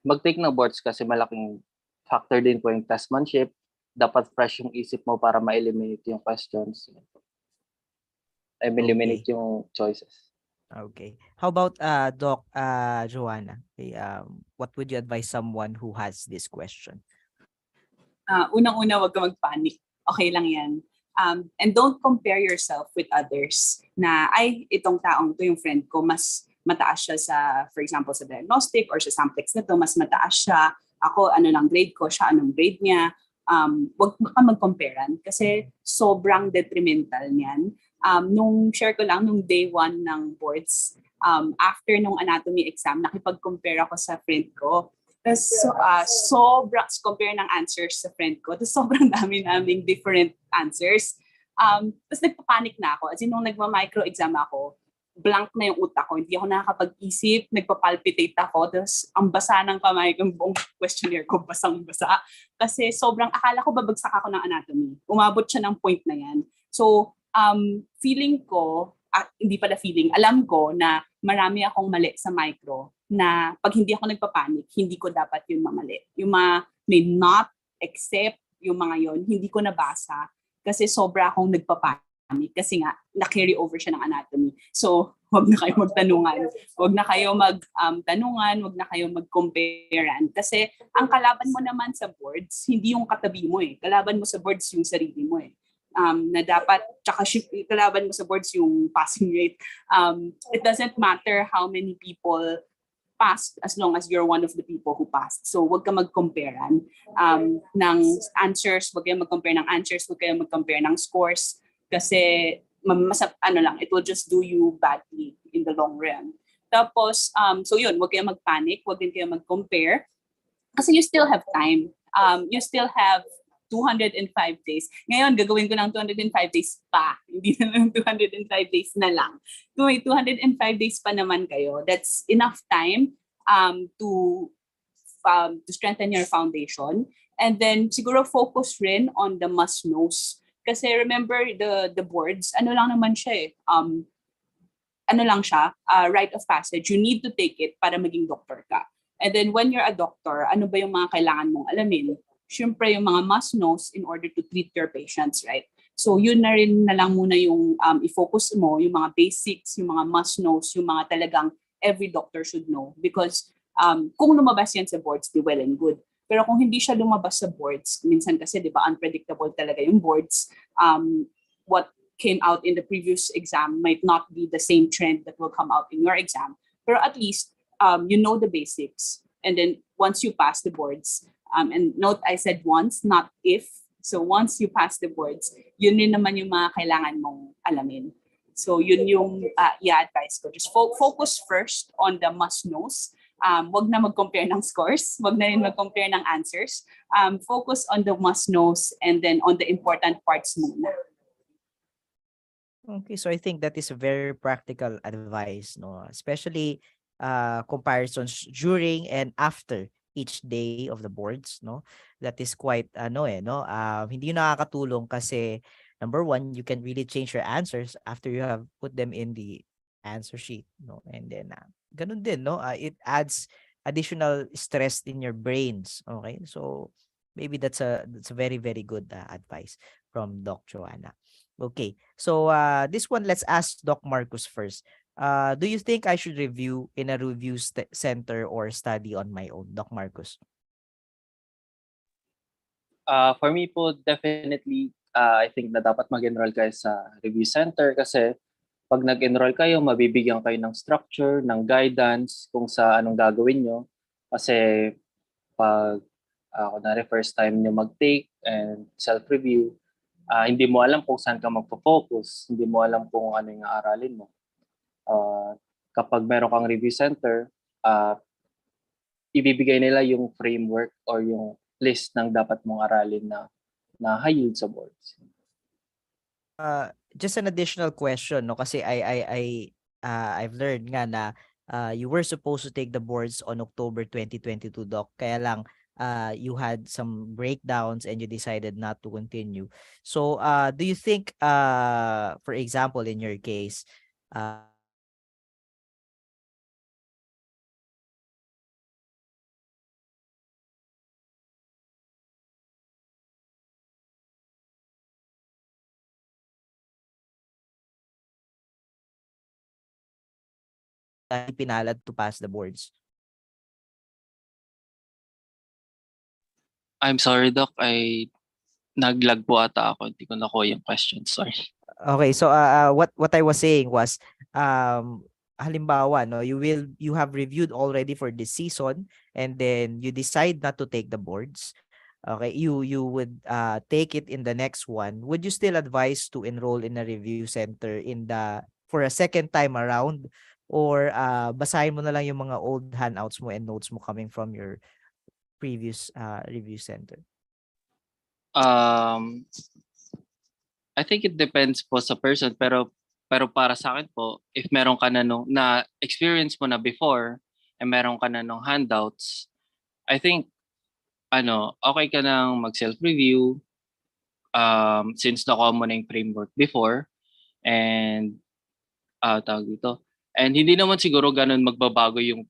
mag-take ng boards kasi malaking factor din po yung testmanship. Dapat fresh yung isip mo para ma-eliminate yung questions. Eliminate yung choices. Okay. How about Doc Joanna? Okay, what would you advise someone who has this question? Unang-una, wag ka mag-panic. Okay lang yan. And don't compare yourself with others na, itong taong to yung friend ko, mas mataas siya sa, for example, sa diagnostic or sa samplex na to, mas mataas siya. Ako, lang grade ko, siya anong grade niya. Wag ka mag-comparean kasi sobrang detrimental niyan. Nung share ko lang, nung day 1 ng boards, after nung anatomy exam, nakipag-compare ako sa friend ko. Tapos sobrang compare ng answers sa friend ko. Tapos sobrang dami naming different answers. Tapos nagpapanik na ako. As in, nung nagma-micro-exam ako, blank na yung utak ko. Hindi ako nakakapag-isip, nagpapalpitate ako. Tapos ang basa ng kamay ko, buong questionnaire ko, basang-basa. Kasi sobrang akala ko babagsak ako ng anatomy. Umabot siya ng point na yan. So, feeling ko, hindi pala feeling, alam ko na marami akong mali sa micro na pag hindi ako nagpapanik, hindi ko dapat yun mamali. Yung mga may not, except, yung mga yon hindi ko nabasa kasi sobra akong nagpapanik. Kasi nga, na-carry over siya ng anatomy. So, wag na kayo magtanungan. Wag na kayo magtanungan, wag na kayo mag-comparean. Kasi ang kalaban mo naman sa boards, hindi yung katabi mo eh. Kalaban mo sa boards yung sarili mo eh. Na dapat, tsaka kalaban mo sa boards yung passing rate. It doesn't matter how many people passed as long as you're one of the people who passed. So, wag ka mag-comparean ng answers, wag kayo mag-compare ng answers, wag kayo mag-compare ng scores. Kasi it will just do you badly in the long run. Tapos, so yun, wag kayo mag-panic, wag din kayo mag-compare. Kasi you still have time. You still have 205 days. Ngayon, gagawin ko ng 205 days pa. Hindi na lang 205 days na lang. Kung may 205 days pa naman kayo, that's enough time to strengthen your foundation. And then, siguro focus rin on the must-knows. Kasi remember, the boards, lang naman siya rite of passage. You need to take it para maging doctor ka. And then when you're a doctor, ano ba yung mga kailangan mong alamin? Siyempre, yung mga must-knows in order to treat your patients, right? So yun na rin na lang muna yung i-focus mo, yung mga basics, yung mga must-knows, yung mga talagang every doctor should know. Because kung lumabas yan sa boards, di well and good. Pero kung hindi siya lumabas sa boards, minsan kasi di ba unpredictable talaga yung boards, what came out in the previous exam might not be the same trend that will come out in your exam. Pero at least you know the basics. And then once you pass the boards, and note I said once, not if. So once you pass the boards, yun rin naman yung mga kailangan mong alamin. So yun yung i-advise ko. Just focus first on the must-knows. Wag na mag-compare ng scores. Wag na rin mag-compare ng answers. Focus on the must-knows and then on the important parts muna. Okay, so I think that is a very practical advice, no? Especially comparisons during and after each day of the boards, no? That is quite no? Hindi yun nakakatulong kasi number one, you can really change your answers after you have put them in the answer sheet, no? And then ganun din, no? It adds additional stress in your brains, okay? So maybe that's a very very good advice from Doc Joanna. Okay. So this one, let's ask Doc Marcus first. Do you think I should review in a review center or study on my own, Doc Marcus? For me po, definitely, I think na dapat mag-enroll kayo sa review center kasi pag nag-enroll kayo, mabibigyan kayo ng structure, ng guidance kung sa anong gagawin nyo. Kasi pag kunwari first time nyo mag-take and self-review, hindi mo alam kung saan ka magpo-focus, hindi mo alam kung ano yung aralin mo. Kapag meron kang review center, ibibigay nila yung framework or yung list ng dapat mong aralin na high yield sa boards. Just an additional question, no? Kasi I've learned nga na you were supposed to take the boards on October 2022, Doc. Kaya lang you had some breakdowns and you decided not to continue. So do you think for example in your case pinalad to pass the boards? I'm sorry, Doc. Naglag po ata ako. Hindi ko nakuha yung question. Sorry. Okay, so what I was saying was halimbawa, no, you have reviewed already for this season and then you decide not to take the boards. Okay, you would take it in the next one. Would you still advise to enroll in a review center for a second time around, or basahin mo na lang yung mga old handouts mo and notes mo coming from your previous review center? I think it depends po sa person, pero para sa akin po, if meron ka na experience mo na before and meron ka na nung handouts, I think okay ka nang mag self-review since nakuha mo na yung framework before and tawag dito. And hindi naman siguro ganun magbabago yung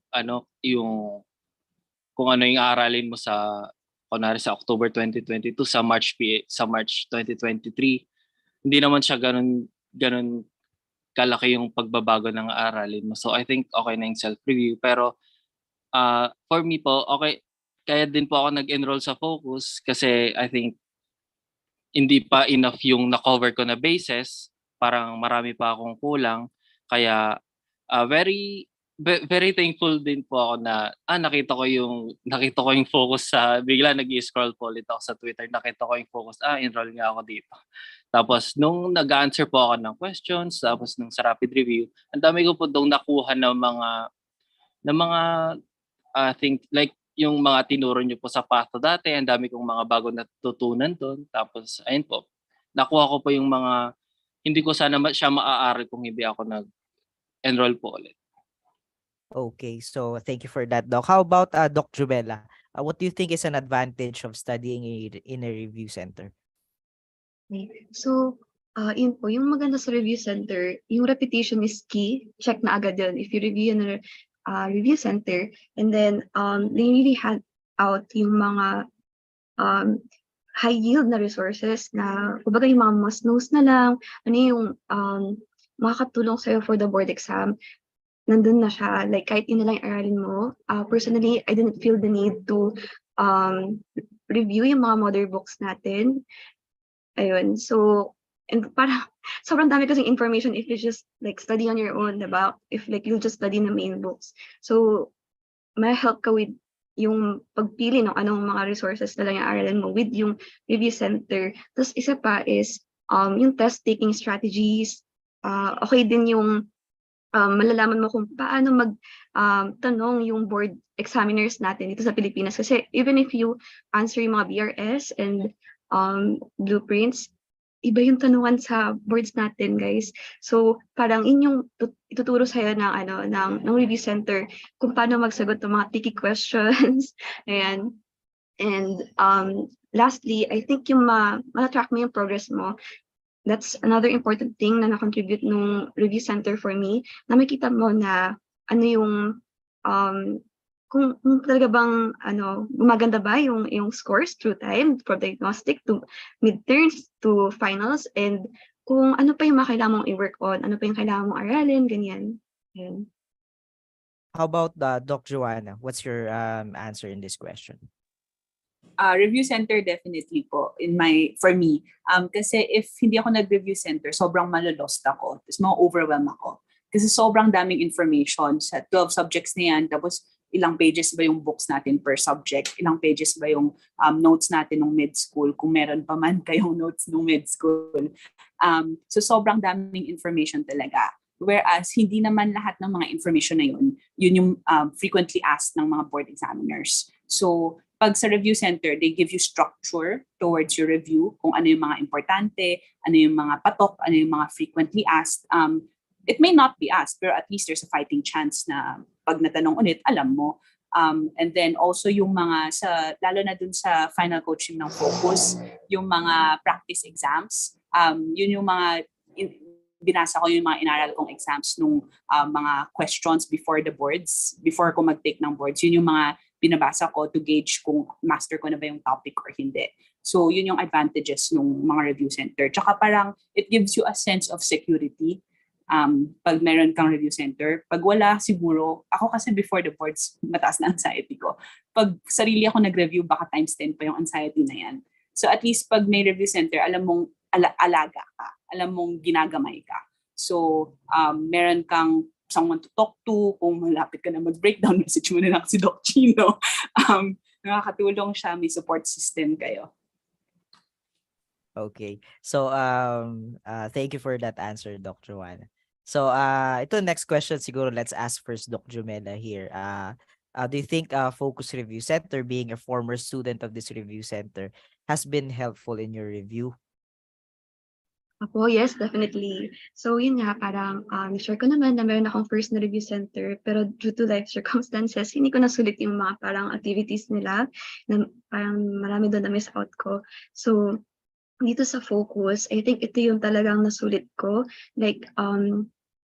kung ano yung aralin mo sa kunwari sa October 2022 sa March 2023. Hindi naman siya ganun kalaki yung pagbabago ng aralin mo. So I think okay na yung self-review. Pero for me po, okay, kaya din po ako nag-enroll sa Focus kasi I think hindi pa enough yung na-cover ko na bases. Parang marami pa akong kulang. Kaya very thankful din po ako na nakita ko yung Focus sa bigla nag-i-scroll po ulit ako sa Twitter. Nakita ko yung Focus, enroll nga ako dito. Tapos nung nag-answer po ako ng questions, tapos nung sa rapid review, ang dami ko po daw nakuha ng mga think like yung mga tinuro niyo po sa pato dati, ang dami kong mga bago natutunan doon. Tapos ayun po, nakuha ko po yung mga hindi ko sana siya maaaral kung hindi ako nag-enroll po ulit. Okay, so thank you for that, Doc. How about Doc Jubela? What do you think is an advantage of studying in a review center? Okay. So, yun po, yung maganda sa review center, yung repetition is key. Check na agad yun. If you review in a review center, and then they really hand out yung mga high yield na resources na kumbaga yung mga must knows na lang, ano yung makakatulong sa'yo for the board exam, nandun na siya. Like kahit yun na lang yung aralin mo. Personally, I didn't feel the need to review yung mga mother books natin. Ayun. So, and parang sobrang dami kasing information if you just like study on your own, diba? If like you just study the main books. So, may help ka with yung pagpili ng anong mga resources na lang yung aralin mo with yung review center. Tapos isa pa is yung test taking strategies. Okay din yung malalaman mo kung paano tanong yung board examiners natin dito sa Pilipinas. Kasi even if you answer yung mga BRS and blueprints, iba yung tanungan sa boards natin, guys. So, parang yung ituturo sa'yo ng review center kung paano magsagot ng mga tricky questions. Ayan. And lastly, I think yung ma-track mo yung progress mo. That's another important thing na na-contribute nung review center for me, na makita mo na ano yung kung talaga bang gumaganda ba yung scores through time from diagnostic to midterms to finals, and kung ano pa yung mga kailangan mong i-work on, ano pa yung kailangan mong aralin, ganyan. Ayan. How about Doc Joanna? What's your answer in this question? Review center definitely po for me. Kasi if hindi ako nag-review center, sobrang malolost ako. Tapos ma-overwhelm ako. Kasi sobrang daming information sa 12 subjects na yan. Tapos ilang pages ba yung books natin per subject? Ilang pages ba yung notes natin ng mid-school? Kung meron pa man kayong notes ng mid-school. So sobrang daming information talaga. Whereas hindi naman lahat ng mga information na yun yung frequently asked ng mga board examiners. So pag sa review center, they give you structure towards your review, kung ano yung mga importante, ano yung mga patok, ano yung mga frequently asked. It may not be asked, pero at least there's a fighting chance na pag natanong ulit, alam mo. And then also yung mga, lalo na dun sa final coaching ng focus, yung mga practice exams, yun yung mga, binasa ko yung mga inaral kong exams nung mga questions before the boards, before ko mag-take ng boards, yun yung mga binabasa ko to gauge kung master ko na ba yung topic or hindi. So yun yung advantages ng mga review center. Tsaka parang it gives you a sense of security pag meron kang review center. Pag wala, siguro, ako kasi before the boards, mataas na anxiety ko. Pag sarili ako nag-review, baka times 10 pa yung anxiety na yan. So at least pag may review center, alam mong alaga ka. Alam mong ginagamay ka. So meron kang someone to talk to, kung malapit ka na mag-breakdown, message mo na lang si Doc Chino. Nakakatulong siya, may support system kayo. Okay. So thank you for that answer, Doc Joanna. So ito next question siguro, let's ask first Doc Jumela here. Do you think Focus Review Center, being a former student of this review center, has been helpful in your review? Ako, yes, definitely. So, yun nga, parang share ko naman na meron akong first na review center, pero due to life circumstances, hindi ko nasulit yung mga parang activities nila, na parang marami doon na miss out ko. So, dito sa Focus, I think ito yung talagang nasulit ko. Like,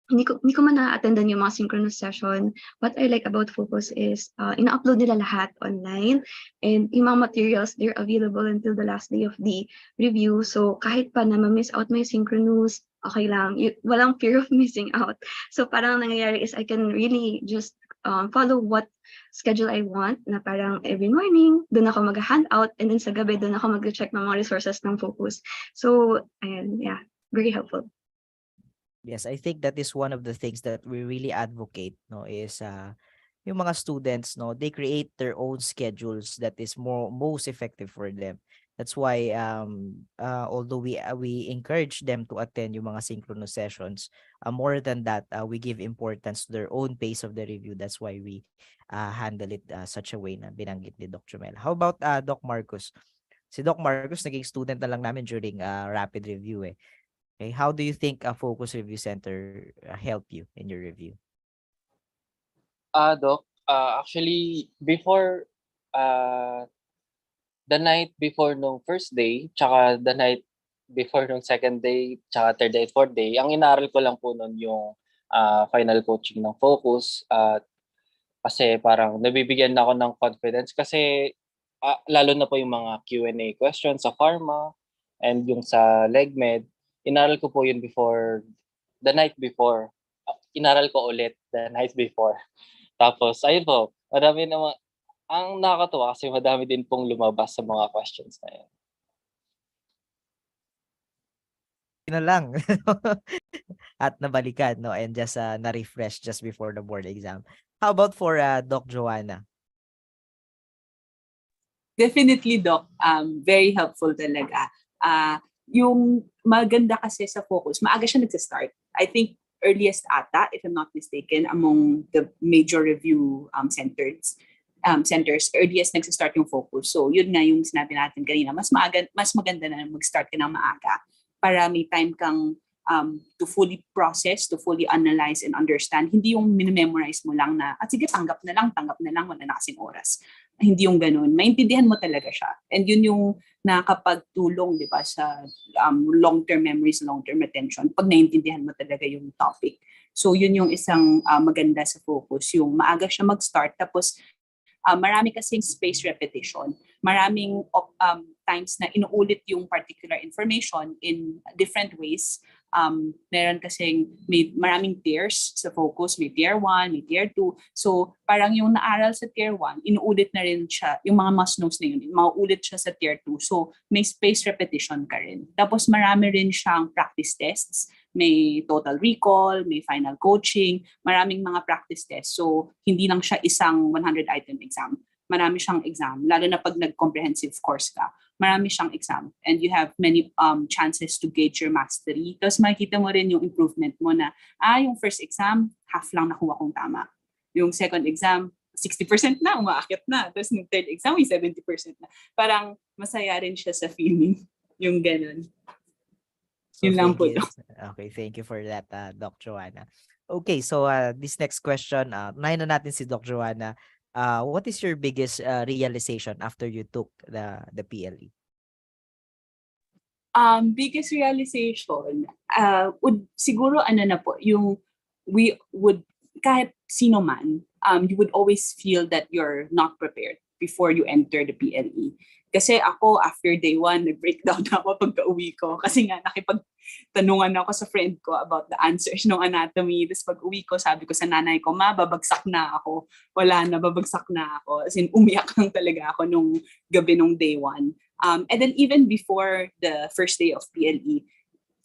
hindi ko man na-attendan yung mga synchronous session. What I like about Focus is ina-upload nila lahat online, and yung mga materials, they're available until the last day of the review. So kahit pa na ma-miss out may synchronous, okay lang. Walang fear of missing out. So parang nangyayari is I can really just follow what schedule I want, na parang every morning, doon ako mag-handout, and then sa gabi, doon ako mag-check ng mga resources ng Focus. So, ayan, yeah, very helpful. Yes, I think that is one of the things that we really advocate, no, is yung mga students, no, they create their own schedules that is most effective for them. That's why although we encourage them to attend yung mga synchronous sessions, more than that, we give importance to their own pace of the review. That's why we handle it such a way na binanggit ni Doc Jumel. How about Doc Marcus? Si Doc Marcus naging student na lang namin during rapid review eh. Okay, how do you think a Focus Review Center help you in your review? Doc, actually, before, the night before nung first day, tsaka the night before nung second day, tsaka third day, fourth day, ang inaaral ko lang po nun yung final coaching ng Focus. Kasi parang nabibigyan na ako ng confidence kasi lalo na po yung mga Q&A questions sa pharma and yung sa legmed, inaral ko po yun the night before. Inaral ko ulit the night before. Tapos, ayun po, madami naman, ang nakakatuwa kasi madami din pong lumabas sa mga questions na yun. Na lang at nabalikan, no, and just na-refresh just before the board exam. How about for Doc Joanna? Definitely, Doc. Very helpful talaga. Yung maganda kasi sa focus, maaga siya nagsa-start. I think earliest ata, if I'm not mistaken, among the major review centers, earliest nagsa-start yung focus. So yun nga yung sinabi natin kanina, mas maganda na mag-start ka ng maaga para may time kang to fully process, to fully analyze and understand. Hindi yung minimemorize mo lang na, sige, tanggap na lang, wala na kasing oras. Hindi yung ganun. Maintindihan mo talaga siya. And yun yung nakakapagtulong, di ba, sa long-term memories, long-term retention, pag naintindihan mo talaga yung topic. So yun yung isang maganda sa focus, yung maaga siya mag-start, tapos marami kasing space repetition. Maraming times na inuulit yung particular information in different ways. Meron kasing maraming tiers sa focus, may tier 1, may tier 2. So parang yung naaral sa tier 1, inuulit na rin siya, yung mga must-knows na yun, mauulit siya sa tier 2. So may space repetition ka rin. Tapos marami rin siyang practice tests, may total recall, may final coaching, maraming mga practice tests. So hindi lang siya isang 100-item exam. Marami siyang exam, lalo na pag nag-comprehensive course ka. Marami siyang exam and you have many chances to gauge your mastery. Tapos makikita mo rin yung improvement mo na, yung first exam, half lang nakuha kong tama. Yung second exam, 60% na, umaakit na. Tapos yung third exam, 70% na. Parang masaya rin siya sa feeling, yung ganun. So Yun lang po. Okay, thank you for that, Doc Joanna. Okay, so this next question, unahin na natin si Doc Joanna. What is your biggest realization after you took the PLE? Biggest realization, siguro na po, yung kahit sino man, you would always feel that you're not prepared before you enter the PLE. Kasi ako, after day 1, nag-breakdown na ako pagka-uwi ko. Kasi nga, nakipagtanungan ako sa friend ko about the answers ng anatomy. Tapos pag-uwi ko, sabi ko sa nanay ko, babagsak na ako. Wala na, babagsak na ako. As in, umiyak lang talaga ako nung gabi nung day 1. And then even before the first day of PLE,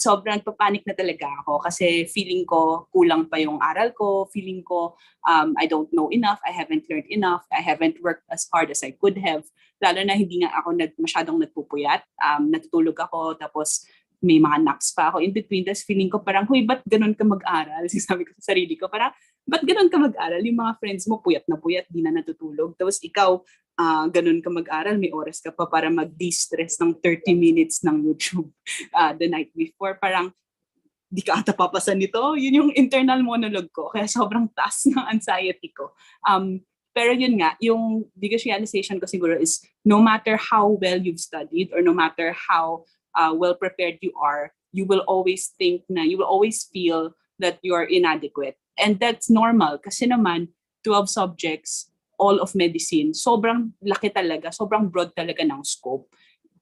sobrang papanik na talaga ako kasi feeling ko kulang pa yung aral ko, feeling ko I don't know enough, I haven't learned enough, I haven't worked as hard as I could have. Lalo na hindi nga ako masyadong nagpupuyat, natutulog ako, tapos may mga naps pa ako in between. Tapos feeling ko parang, huy, ba't ganun ka mag-aral? Sabi ko sa sarili ko, parang, ba't ganun ka mag-aral? Yung mga friends mo, puyat na puyat, di na natutulog. Tapos ikaw, ganun ka mag-aral, may oras ka pa para mag-de-stress ng 30 minutes ng YouTube the night before. Parang, di ka ata papasan nito. Yun yung internal monologue ko. Kaya sobrang taas ng anxiety ko. Pero yun nga, yung biggest realization ko siguro is no matter how well you've studied or no matter how well prepared you are, you will always feel that you're inadequate. And that's normal kasi naman 12 subjects, all of medicine, sobrang laki talaga, sobrang broad talaga ng scope.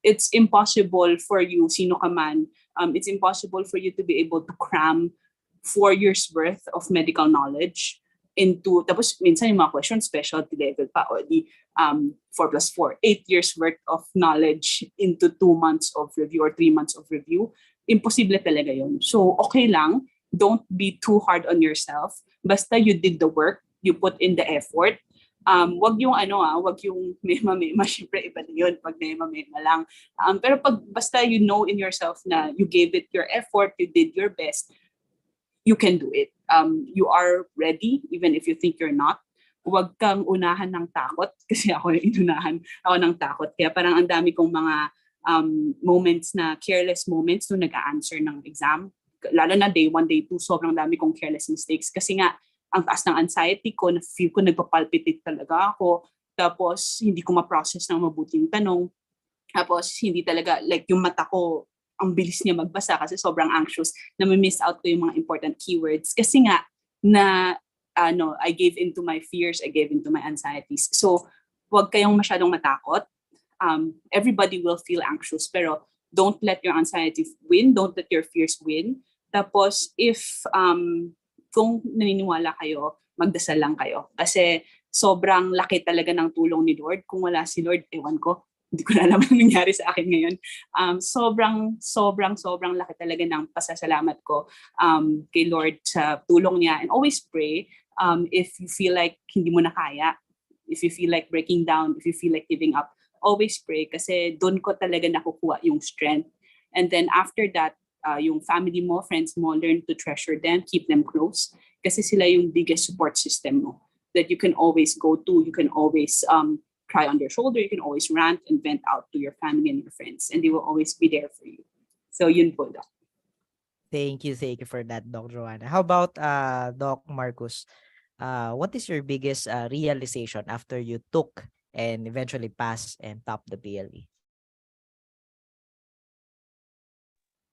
It's impossible for you, sino ka man, it's impossible for you to be able to cram 4 years worth of medical knowledge into, tapos minsan yung mga questions, specialty level pa, o di 4 plus 4, 8 years worth of knowledge into 2 months of review or 3 months of review. Imposible talaga yun. So okay lang, don't be too hard on yourself. Basta you did the work, you put in the effort. Wag yung wag yung mema-mema, syempre iba na yun pag mema-mema lang. Pero pag basta you know in yourself na you gave it your effort, you did your best, you can do it. You are ready, even if you think you're not. Huwag kang unahan ng takot, kasi ako yung inunahan ako ng takot. Kaya parang ang dami kong mga moments na careless moments nung nag-a-answer ng exam. Lalo na day 1, day 2, sobrang dami kong careless mistakes. Kasi nga, ang taas ng anxiety ko, na-feel ko nagpapalpitate talaga ako. Tapos, hindi ko ma-process ng mabuti yung tanong. Tapos, hindi talaga, like yung mata ko, ang bilis niya magbasa kasi sobrang anxious na miss out ko yung mga important keywords. Kasi nga, I gave into my fears, I gave into my anxieties. So, huwag kayong masyadong matakot. everybody will feel anxious, pero don't let your anxiety win, don't let your fears win. Tapos if kung naniniwala kayo, magdasal lang kayo. Kasi sobrang laki talaga ng tulong ni Lord. Kung wala si Lord, ewan ko, hindi ko na alam ang nangyari sa akin ngayon. Sobrang laki talaga ng pasasalamat ko kay Lord sa tulong niya. And always pray if you feel like hindi mo na kaya, if you feel like breaking down, if you feel like giving up, always pray kasi doon ko talaga nakukuha yung strength. And then after that, yung family mo, friends mo, learn to treasure them, keep them close kasi sila yung biggest support system mo that you can always go to, you can always cry on their shoulder, you can always rant and vent out to your family and your friends and they will always be there for you. So yun po, Doc. Thank you for that, Doc Joanna. How about Doc Marcus? What is your biggest realization after you took and eventually passed and topped the PLE?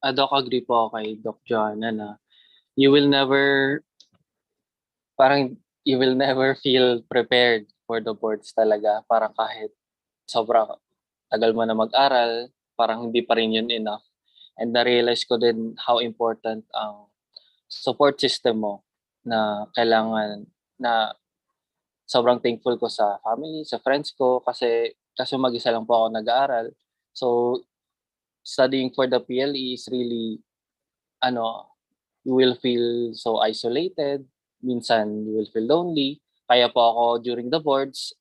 Doc, agree po ako kay Doc Joanna na you will never feel prepared for the boards talaga. Parang kahit sobrang tagal mo na mag-aral, parang hindi pa rin yun enough. And na-realize ko din how important ang support system mo na kailangan na sobrang thankful ko sa family, sa friends ko kasi mag-isa lang po ako nag-aaral. So studying for the PLE is really you will feel so isolated. Minsan, you will feel lonely. Kaya po ako during the boards,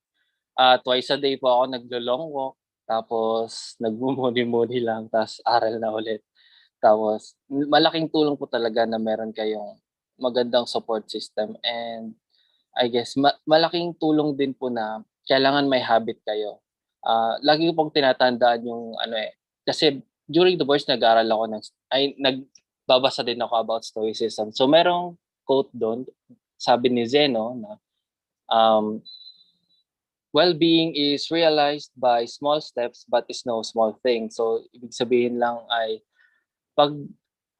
twice a day po ako naglo-long walk. Tapos, nagmumuni-muni lang. Tapos, aral na ulit. Tapos, malaking tulong po talaga na meron kayong magandang support system. And I guess, malaking tulong din po na kailangan may habit kayo. Lagi ko pong tinatandaan yung kasi during the boards nag-aaral ako nagbabasa din ako about stoicism. So merong quote doon, sabi ni Zeno na well-being is realized by small steps but is no small thing. So ibig sabihin lang ay pag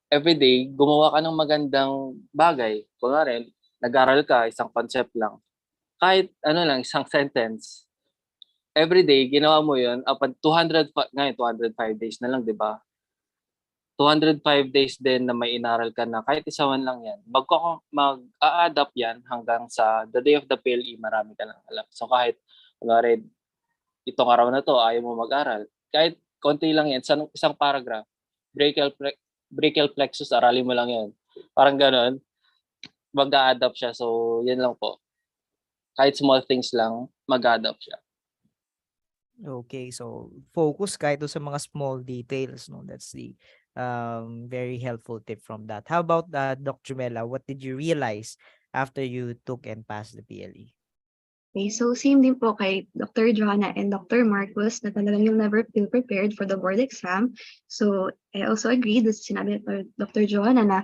everyday gumawa ka ng magandang bagay, kunwari nag-aaral ka isang concept lang, kahit lang isang sentence, everyday ginawa mo yun up 205 days na lang, di ba? 205 days din na may inaral ka na kahit isa man lang yan, mag-a-adapt yan hanggang sa the day of the PLE, marami ka lang alam. So kahit, kunwari, itong araw na to, ayaw mo mag-aral, kahit konti lang yan, isang paragraph, brachial plexus, aralin mo lang yan. Parang ganon, mag-a-adapt siya. So, yan lang po. Kahit small things lang, mag-a-adapt siya. Okay, so focus kahit doon sa mga small details, no? That's the very helpful tip from that. How about Doc Jumela? What did you realize after you took and passed the PLE? Okay, so same din po kay Dr. Joanna and Dr. Marcus na talagang you'll never feel prepared for the board exam. So I also agree with sinabi ni Dr. Joanna na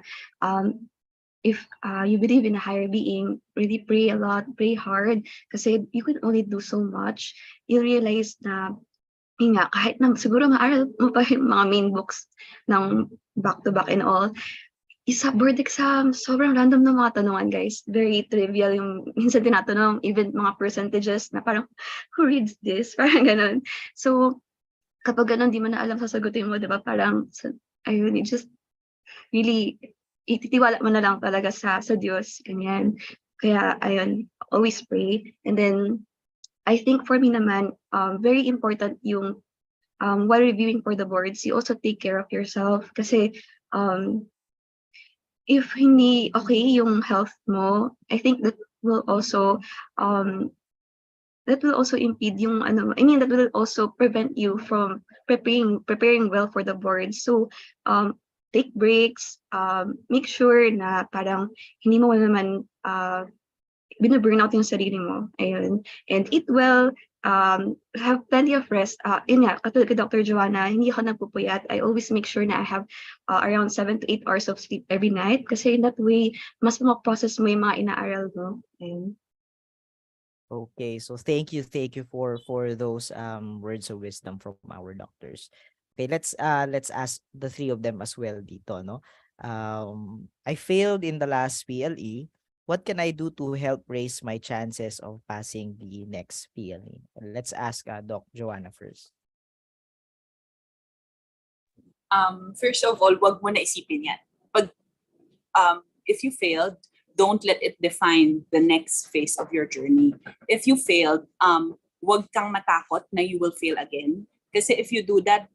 if you believe in a higher being, really pray a lot, pray hard, kasi you can only do so much. You'll realize na yun nga, kahit na siguro maaral mo pa yung mga main books ng back-to-back and all, isa board exam, sobrang random ng mga tanungan, guys. Very trivial yung minsan tinatanong, even mga percentages na parang, who reads this? Parang ganun. So, kapag ganun, di mo na alam sasagutin mo, diba? Parang, ayun, just really, ititiwala mo na lang talaga sa Diyos, ganyan. Kaya, ayun, always pray. And then, I think for me naman, very important yung while reviewing for the boards, you also take care of yourself. Kasi if hindi okay yung health mo, I think that will also impede yung that will also prevent you from preparing well for the boards. So take breaks, make sure na parang hindi mo naman binaburnout yung sarili mo. Ayun. And eat well, have plenty of rest. Yun nga, katulad kay Dr. Joanna, hindi ako nagpupuyat. I always make sure na I have around 7 to 8 hours of sleep every night kasi in that way, mas ma-process mo yung mga inaaral mo. Ayun. Okay, so thank you for those words of wisdom from our doctors. Okay, let's ask the three of them as well dito, no? I failed in the last PLE. What can I do to help raise my chances of passing the next PLE? Let's ask Doc Joanna first. First of all, wag mo na isipin yan. If you failed, don't let it define the next phase of your journey. If you failed, wag kang matakot na you will fail again. Kasi if you do that,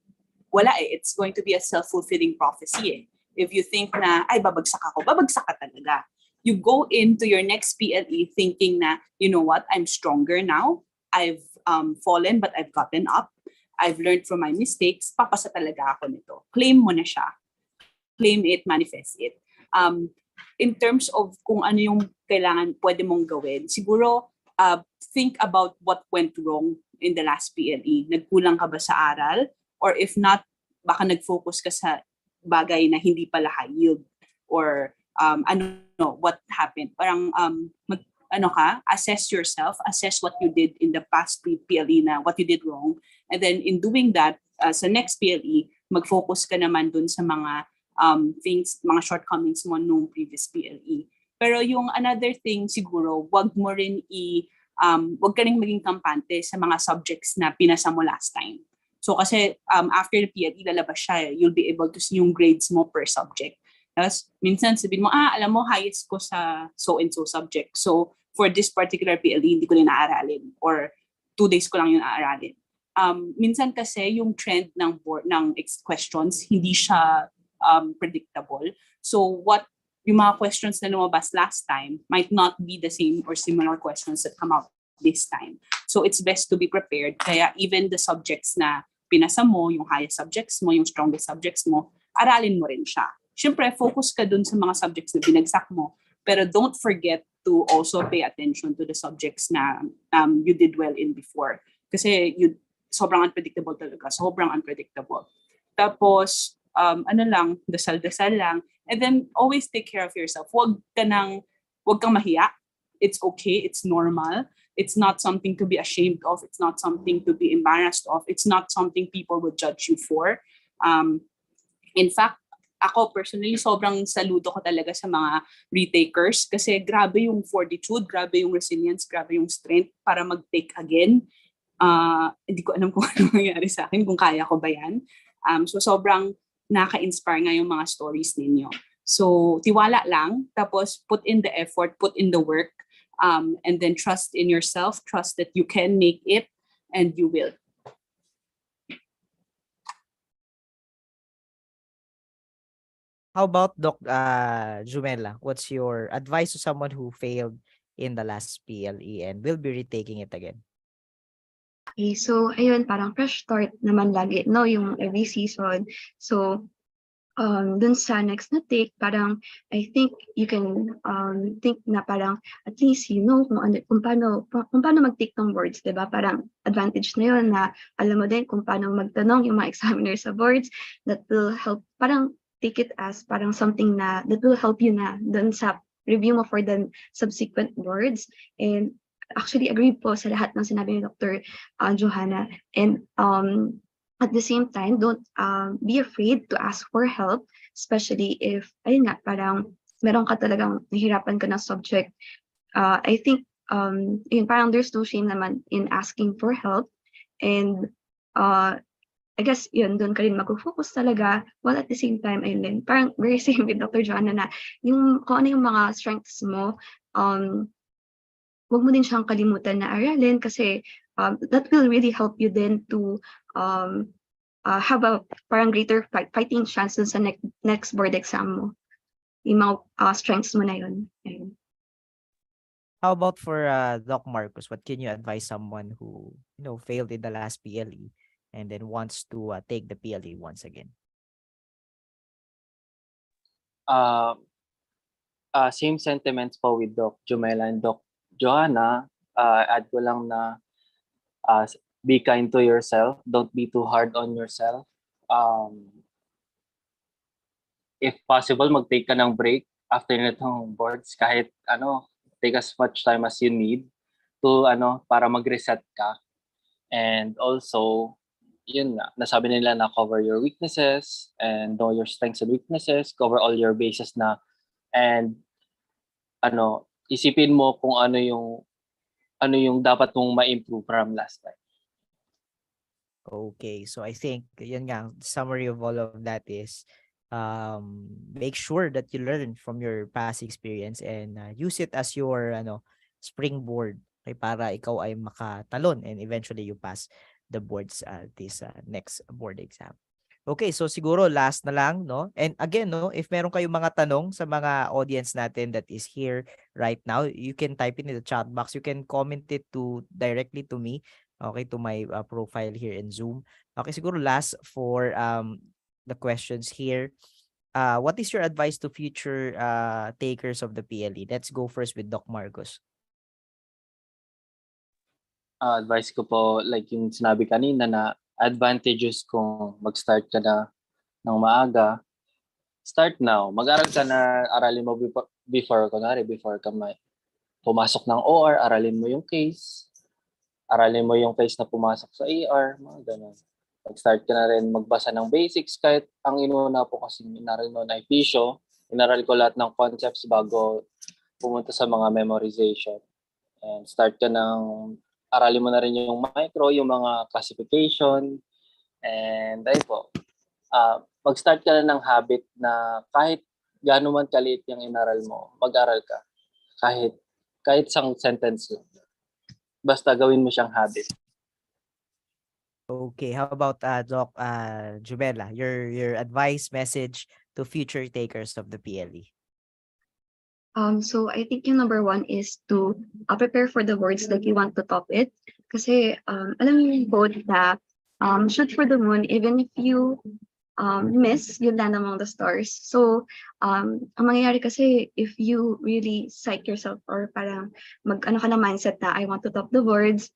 wala eh. It's going to be a self-fulfilling prophecy eh. If you think na, ay, babagsak ako, babagsak ka talaga. You go into your next PLE thinking na, you know what, I'm stronger now. I've fallen, but I've gotten up. I've learned from my mistakes. Papasa talaga ako nito. Claim mo na siya. Claim it, manifest it. In terms of kung ano yung kailangan pwede mong gawin, siguro think about what went wrong in the last PLE. Nagkulang ka ba sa aral? Or if not, baka nag-focus ka sa bagay na hindi pala high yield. Or what happened? Parang assess yourself, assess what you did in the past PLE na what you did wrong. And then in doing that, sa next PLE, mag-focus ka naman dun sa mga things, mga shortcomings mo nung previous PLE. Pero yung another thing siguro, wag ka rin maging kampante sa mga subjects na pinasa mo last time. So kasi after the PLE, lalabas siya, you'll be able to see yung grades mo per subject. Tapos minsan sabihin mo, alam mo, highest ko sa so-and-so subject. So for this particular PLE, hindi ko rin naaralin. Or 2 days ko lang yung naaralin. Minsan kasi yung trend ng questions, hindi siya predictable. So yung mga questions na lumabas last time might not be the same or similar questions that come out this time. So it's best to be prepared. Kaya even the subjects na pinasa mo, yung highest subjects mo, yung strongest subjects mo, aralin mo rin siya. Siyempre, focus ka dun sa mga subjects na binagsak mo. Pero don't forget to also pay attention to the subjects na you did well in before. Kasi sobrang unpredictable talaga. Sobrang unpredictable. Tapos, dasal-dasal lang. And then, always take care of yourself. Huwag kang mahiya. It's okay. It's normal. It's not something to be ashamed of. It's not something to be embarrassed of. It's not something people would judge you for. In fact, ako personally, sobrang saludo ko talaga sa mga retakers kasi grabe yung fortitude, grabe yung resilience, grabe yung strength para mag-take again. Hindi ko alam kung ano mangyari sa akin, kung kaya ko ba yan. So sobrang naka-inspire nga yung mga stories ninyo. So tiwala lang, tapos put in the effort, put in the work, and then trust in yourself, trust that you can make it, and you will. How about Doc Jumela? What's your advice to someone who failed in the last PLE and will be retaking it again? Okay, so ayun, parang fresh start naman lagi, no, yung every season. So, dun sa next na take, parang I think you can think na parang at least you know kung paano mag-take ng boards, 'di ba? Parang advantage na yun na alam mo din kung paano magtanong yung mga examiner sa boards. That will help, parang take it as parang something na that will help you na dun sa review mo for the subsequent boards. And actually agree po sa lahat ng sinabi ni Dr. Johanna. And at the same time, don't be afraid to ask for help, especially if, ayun nga, parang meron ka talagang nahirapan ka ng subject. I think, yun, parang there's no shame naman in asking for help. And I guess, yun, doon ka rin mag-focus talaga, while at the same time, ayun din, parang very same with Dr. Joanna na, kung ano yung mga strengths mo, wag mo din siyang kalimutan na aralin kasi that will really help you then to have a parang greater fighting chance dun sa next board exam mo. Yung mga strengths mo na yun. Ayun. How about for Doc Marcus? What can you advise someone who failed in the last PLE and then wants to take the PLE once again? Same sentiments po with Doc Jumela and Doc Joanna. Add ko lang na be kind to yourself. Don't be too hard on yourself. If possible, mag-take ka ng break after nitong boards. Kahit take as much time as you need to para mag-reset ka. And also, yun nga, nasabi nila na cover your weaknesses and know your strengths and weaknesses, cover all your bases na, and isipin mo kung ano yung dapat mong ma-improve from last time. Okay, so I think yun nga, summary of all of that is make sure that you learn from your past experience and use it as your springboard, okay, para ikaw ay makatalon and eventually you pass the boards this next board exam. Okay, so siguro last na lang, no? And again, no, if meron kayong mga tanong sa mga audience natin that is here right now, you can type it in the chat box. You can comment it directly to me, okay, to my profile here in Zoom. Okay, siguro last for the questions here. What is your advice to future takers of the PLE? Let's go first with Doc Marcos. Advice ko po, like yung sinabi kanina na advantages kung mag-start ka na ng maaga, start now. Mag-aral ka na, aralin mo before ka pumasok ng OR, aralin mo yung case, aralin mo yung case na pumasok sa ER, mga ganun. Mag-start ka na rin magbasa ng basics, kahit ang inuna po kasi inaral mo na fisio, inaral ko lahat ng concepts bago pumunta sa mga memorization. And start ka ng, aralin mo na rin yung micro, yung mga classification, and ayun po. Mag-start ka na ng habit na kahit gaano man kaliit yung inaral mo, mag-aral ka. Kahit isang sentence lang. Basta gawin mo siyang habit. Okay, how about Doc Jumela, your advice message to future takers of the PLE? So I think yung number one is to prepare for the words that you want to top it. Kasi alam mo yung quote na shoot for the moon even if you miss, you'll land among the stars. So ang mangyayari kasi if you really psych yourself or parang mag-ano ka na mindset na I want to top the words,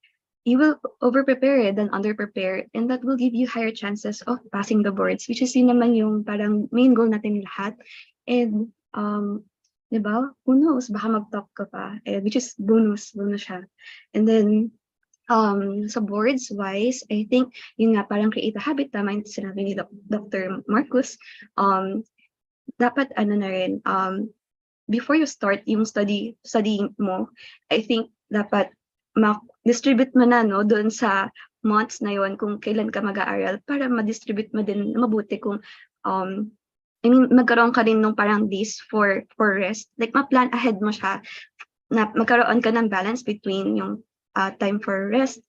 you will over-prepare than under-prepare, and that will give you higher chances of passing the boards, which is yun naman yung parang main goal natin lahat. And diba? Who knows? Baka mag-top ka pa, which is bonus siya. And then sa boards wise, I think yun nga parang create a habit, tama yung sinabi ni Dr. Marcus. Dapat ano na rin, before you start yung studying mo, I think dapat distribute mo na no doon sa months na yon kung kailan ka mag-aaral para ma-distribute mo din mabuti kung I mean magkaroon ka rin ng parang days for rest, like ma-plan ahead mo siya na magkaroon ka ng balance between yung time for rest,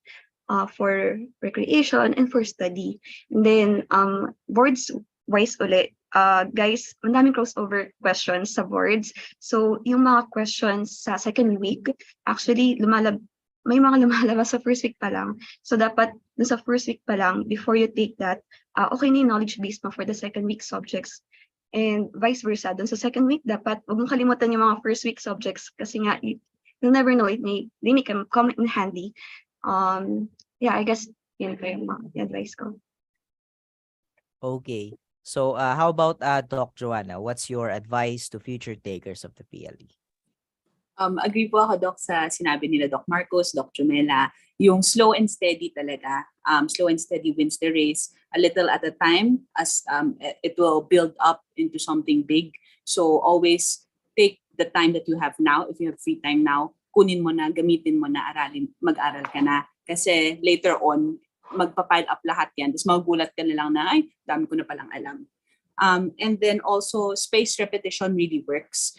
for recreation, and for study. And then boards wise ulit, guys, madaming crossover questions sa boards. So yung mga questions sa second week actually may mga lumalabas sa first week pa lang. So dapat dun sa first week pa lang, before you take that, okay na yung knowledge base mo for the second week subjects. And vice versa, dun sa second week, dapat huwag mong kalimutan yung mga first week subjects kasi nga, you'll never know, they may come in handy. Yeah, I guess yun pa yung advice ko. Okay. So how about Doc Joanna? What's your advice to future takers of the PLE? Agree po ako, Doc, sa sinabi nila Doc Marcos, Doc Jumela, yung slow and steady talaga. Slow and steady wins the race, a little at a time, as it will build up into something big. So always take the time that you have now. If you have free time now, kunin mo na, gamitin mo na, mag-aral ka na. Kasi later on, magpa-pile up lahat yan. Tapos magugulat ka na lang na, ay, dami ko na palang alam. And then also, spaced repetition really works.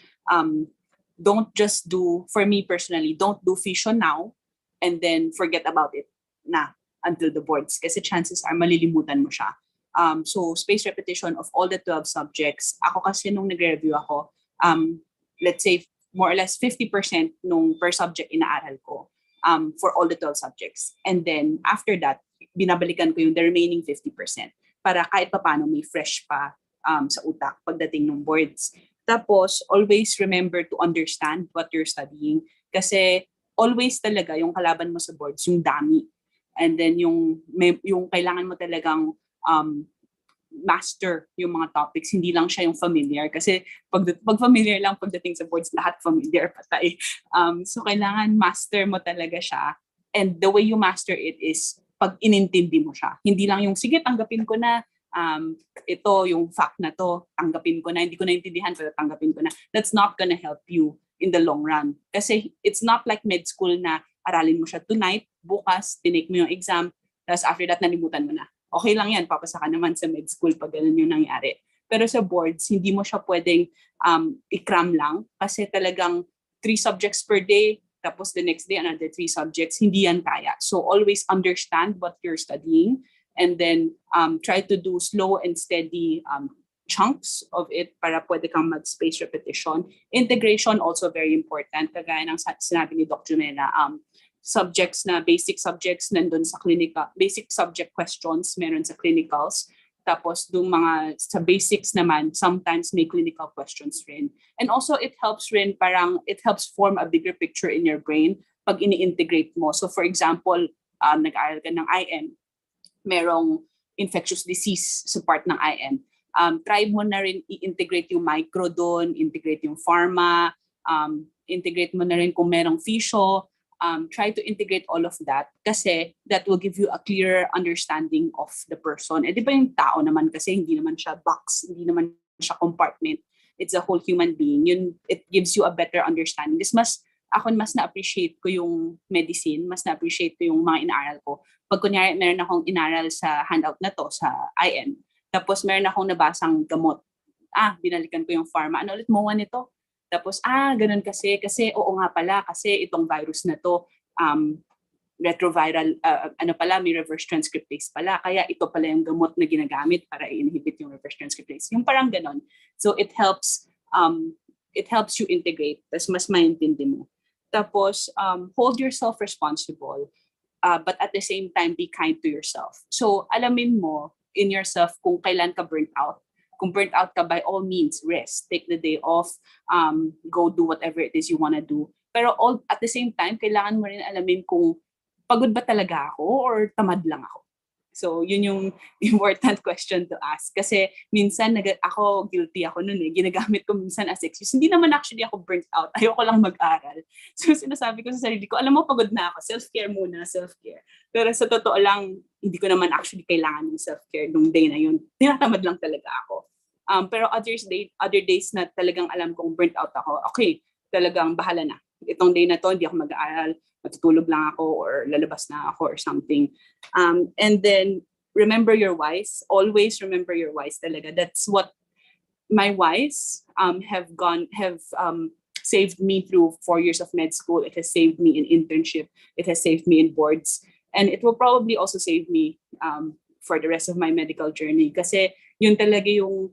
Don't just do, for me personally, don't do fission now and then forget about it na until the boards kasi chances are malilimutan mo siya. So spaced repetition of all the 12 subjects. Ako kasi nung nagre-review ako, let's say more or less 50% nung per subject inaaral ko for all the 12 subjects. And then after that, binabalikan ko yung the remaining 50% para kahit paano may fresh pa sa utak pagdating ng boards. Tapos, always remember to understand what you're studying. Kasi always talaga yung kalaban mo sa boards, yung dami. And then yung kailangan mo talagang master yung mga topics. Hindi lang siya yung familiar. Kasi pag familiar lang pagdating sa boards, lahat familiar patay. So kailangan master mo talaga siya. And the way you master it is pag inintindi mo siya. Hindi lang yung, sige, tanggapin ko na. Ito yung fact na to, tanggapin ko na, hindi ko naintindihan pero tanggapin ko na. That's not gonna help you in the long run. Kasi it's not like med school na aralin mo siya tonight, bukas, tinake mo yung exam, Tapos after that, nalimutan mo na. Okay lang yan, papasa ka naman sa med school pag ganun yung nangyari. Pero sa boards, hindi mo siya pwedeng i-cram lang kasi talagang 3 subjects per day, tapos the next day another 3 subjects, hindi yan kaya. So always understand what you're studying and then try to do slow and steady chunks of it para pwede kang mag-space repetition. Integration also very important. Kagaya ng sinabi ni Dr. Jumena, subjects na basic subjects nandun sa clinical, basic subject questions meron sa clinicals. Tapos yung mga sa basics naman, sometimes may clinical questions rin. And also it helps rin, parang it helps form a bigger picture in your brain pag ini-integrate mo. So for example, nag-aaral ka ng IM, merong infectious disease sa part ng IM. Try mo na rin i-integrate yung micro doon, integrate yung pharma, integrate mo na rin kung merong physio. Try to integrate all of that kasi that will give you a clearer understanding of the person. Di ba yung tao naman kasi hindi naman siya box, hindi naman siya compartment. It's a whole human being. It gives you a better understanding. Ako mas na-appreciate ko yung medicine, mas na-appreciate ko yung mga inaaral ko. Pag kunyari meron akong inaral sa handout na to, sa IM, tapos meron akong nabasang gamot. Binalikan ko yung pharma. Ano ulit mo nito? Tapos, ganun kasi oo nga pala, kasi itong virus na to, retroviral, may reverse transcriptase pala. Kaya ito pala yung gamot na ginagamit para i-inhibit yung reverse transcriptase. Yung parang ganun. So it helps you integrate, tapos mas maintindihan mo. Tapos, hold yourself responsible, but at the same time, be kind to yourself. So, alamin mo in yourself kung kailan ka burnt out. Kung burnt out ka, by all means, rest. Take the day off. Go do whatever it is you wanna do. Pero at the same time, kailangan mo rin alamin kung pagod ba talaga ako or tamad lang ako. So, yun yung important question to ask. Kasi minsan, ako, guilty ako nun eh. Ginagamit ko minsan as excuse. Hindi naman actually ako burnt out. Ayoko lang mag-aral. So, sinasabi ko sa sarili ko, alam mo, pagod na ako. Self-care muna, self-care. Pero sa totoo lang, hindi ko naman actually kailangan ng self-care nung day na yun. Tinatamad lang talaga ako. Pero other days na talagang alam kong burnt out ako, okay, talagang bahala na. Itong day na to, hindi ako mag-aaral, matutulog lang ako or lalabas na ako or something. And then, remember your whys. Always remember your whys talaga. That's what my whys have saved me through 4 years of med school. It has saved me in internship. It has saved me in boards. And it will probably also save me for the rest of my medical journey. Kasi yun talaga yung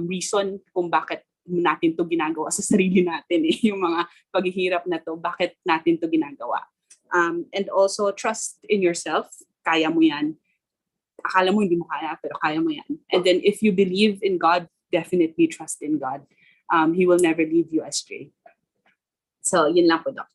reason kung bakit natin to ginagawa sa sarili natin eh. Yung mga paghihirap na to, bakit natin to ginagawa. And also trust in yourself. Kaya mo yan. Akala mo hindi mo kaya, pero kaya mo yan. And then if you believe in God, definitely trust in God. He will never leave you astray. So yun lang po, Doc.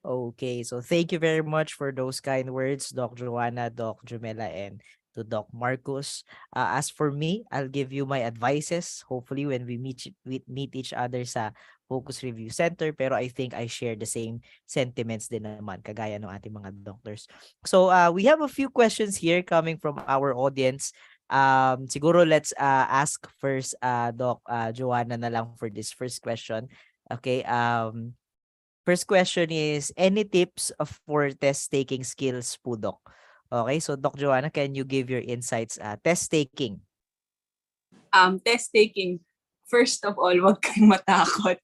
Okay, so thank you very much for those kind words, Doc Joanna, Doc Jumela, and to Doc Marcus. As for me, I'll give you my advices. Hopefully, when we meet each other sa Focus Review Center. Pero I think I share the same sentiments din naman, kagaya ng ating mga doctors. So we have a few questions here coming from our audience. Siguro let's ask first Doc Joanna na lang for this first question. Okay. First question is, any tips for test-taking skills po, Doc? Okay, so Doc Joanna, can you give your insights? Test-taking. Test-taking, first of all, wag kang matakot.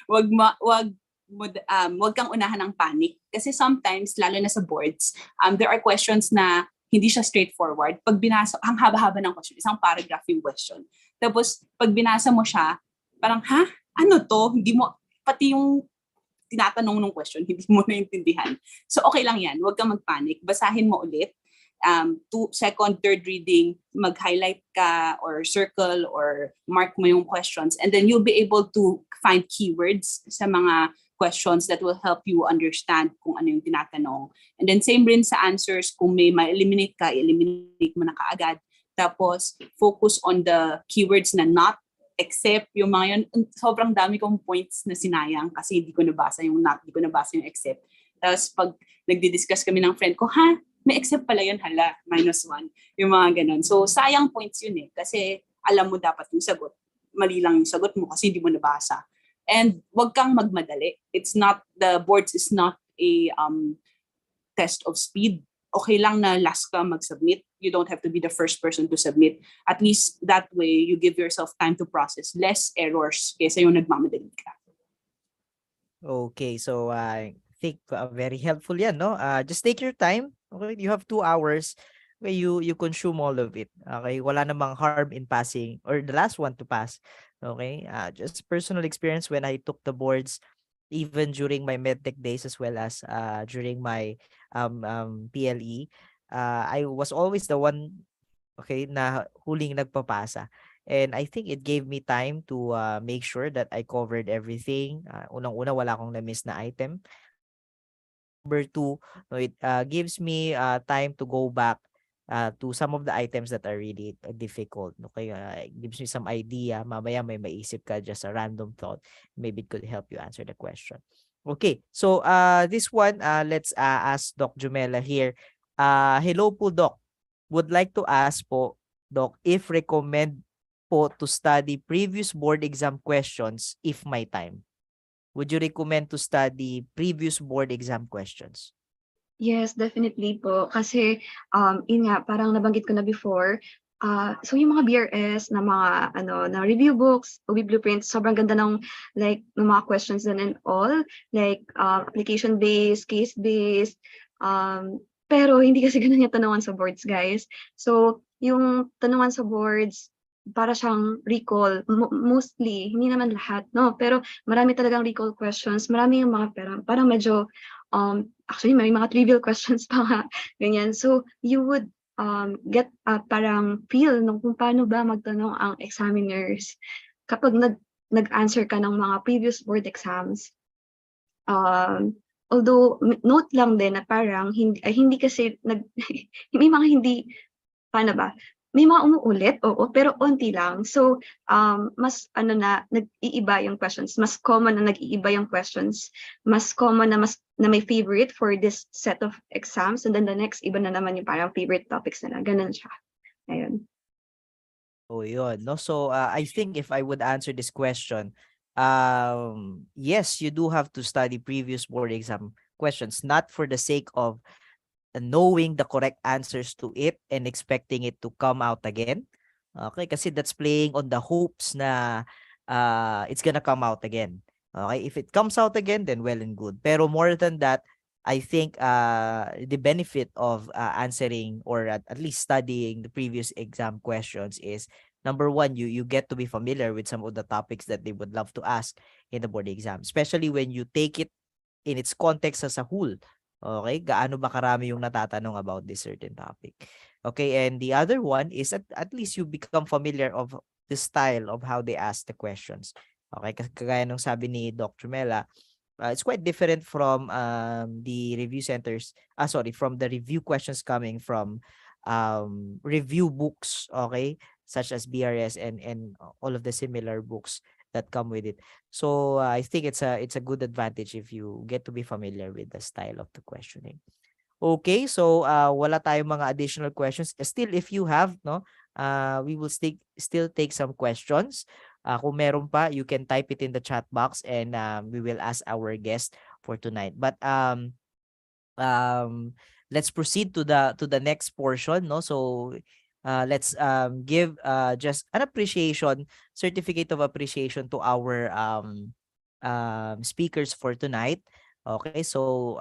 Wag kang unahan ng panic. Kasi sometimes, lalo na sa boards, there are questions na hindi siya straightforward. Pag binasa, ang haba-haba ng question, isang paragraph yung question. Tapos, pag binasa mo siya, parang, ano to? Hindi mo, pati yung tinatanong ng question, hindi mo naintindihan. So, okay lang yan. Huwag kang magpanic. Basahin mo ulit. Second, third reading, mag-highlight ka or circle or mark mo yung questions. And then you'll be able to find keywords sa mga questions that will help you understand kung ano yung tinatanong. And then same rin sa answers. Kung may ma-eliminate ka, eliminate mo na kaagad. Tapos, focus on the keywords na not, except yung mga yun, sobrang dami kong points na sinayang kasi hindi ko nabasa yung not, hindi ko nabasa yung except. Tapos pag nagdi-discuss kami ng friend ko, may except pala yun, -1. Yung mga ganun. So sayang points yun eh, kasi alam mo dapat yung sagot. Mali lang yung sagot mo kasi hindi mo nabasa. And wag kang magmadali. The boards is not a test of speed. okay lang na last ka mag-submit. You don't have to be the first person to submit. At least that way, you give yourself time to process less errors kaysa yung nagmamadali ka. Okay, so I think very helpful yan, no? Just take your time. Okay, you have 2 hours where you consume all of it. Okay, wala namang harm in passing or the last one to pass. Okay, just personal experience when I took the boards, even during my medtech days as well as during my PLE. I was always the one, okay, na huling nagpapasa. And I think it gave me time to make sure that I covered everything. Unang-una, wala akong na-miss na item. Number two, no, it gives me time to go back to some of the items that are really difficult. Okay, it gives me some idea. Mamaya may maisip ka, just a random thought. Maybe it could help you answer the question. Okay, so this one, let's ask Doc Jumela here. Hello po, Doc. Would like to ask po, Doc, if recommend po to study previous board exam questions if my time. Would you recommend to study previous board exam questions? Yes, definitely po. Kasi, yun nga, parang nabanggit ko na before, so yung mga BRS na mga na review books, OB blueprints, sobrang ganda ng like ng mga questions din and all, like application based, case based, pero hindi kasi ganun yung tanungan sa boards, guys. So, yung tanungan sa boards, para siyang recall, mostly, hindi naman lahat, no? Pero marami talagang recall questions, marami yung mga parang medyo actually may mga trivial questions pa nga, ganyan. So, you would get parang feel nung kung paano ba magtanong ang examiners kapag nag-answer ka ng mga previous board exams. Although, note lang din na parang hindi kasi may mga hindi, paano ba? May mga umuulit, oo, pero onti lang. So, mas nag-iiba yung questions. Mas common na nag-iiba yung questions. Mas common na may favorite for this set of exams. And then the next, iba na naman yung parang favorite topics nila. Ganun siya. Ayun. Oh, yun, no? So, I think if I would answer this question, yes, you do have to study previous board exam questions, not for the sake of knowing the correct answers to it and expecting it to come out again. Okay, kasi that's playing on the hopes na it's gonna come out again. Okay, if it comes out again, then well and good. Pero more than that, I think the benefit of answering or at least studying the previous exam questions is number one, you get to be familiar with some of the topics that they would love to ask in the board exam, especially when you take it in its context as a whole. Okay, gaano ba karami yung natatanong about this certain topic? Okay, and the other one is at least you become familiar of the style of how they ask the questions. Okay, kagaya nung sabi ni Dr. Mela, it's quite different from the review centers, from the review questions coming from review books, okay, such as BRS and all of the similar books that come with it. So I think it's a good advantage if you get to be familiar with the style of the questioning. Okay, so wala tayong mga additional questions. Still, if you have, no, we will still take some questions. Kung meron pa, you can type it in the chat box and we will ask our guest for tonight. But let's proceed to the next portion, no? So let's give just an appreciation certificate of appreciation to our speakers for tonight. Okay, so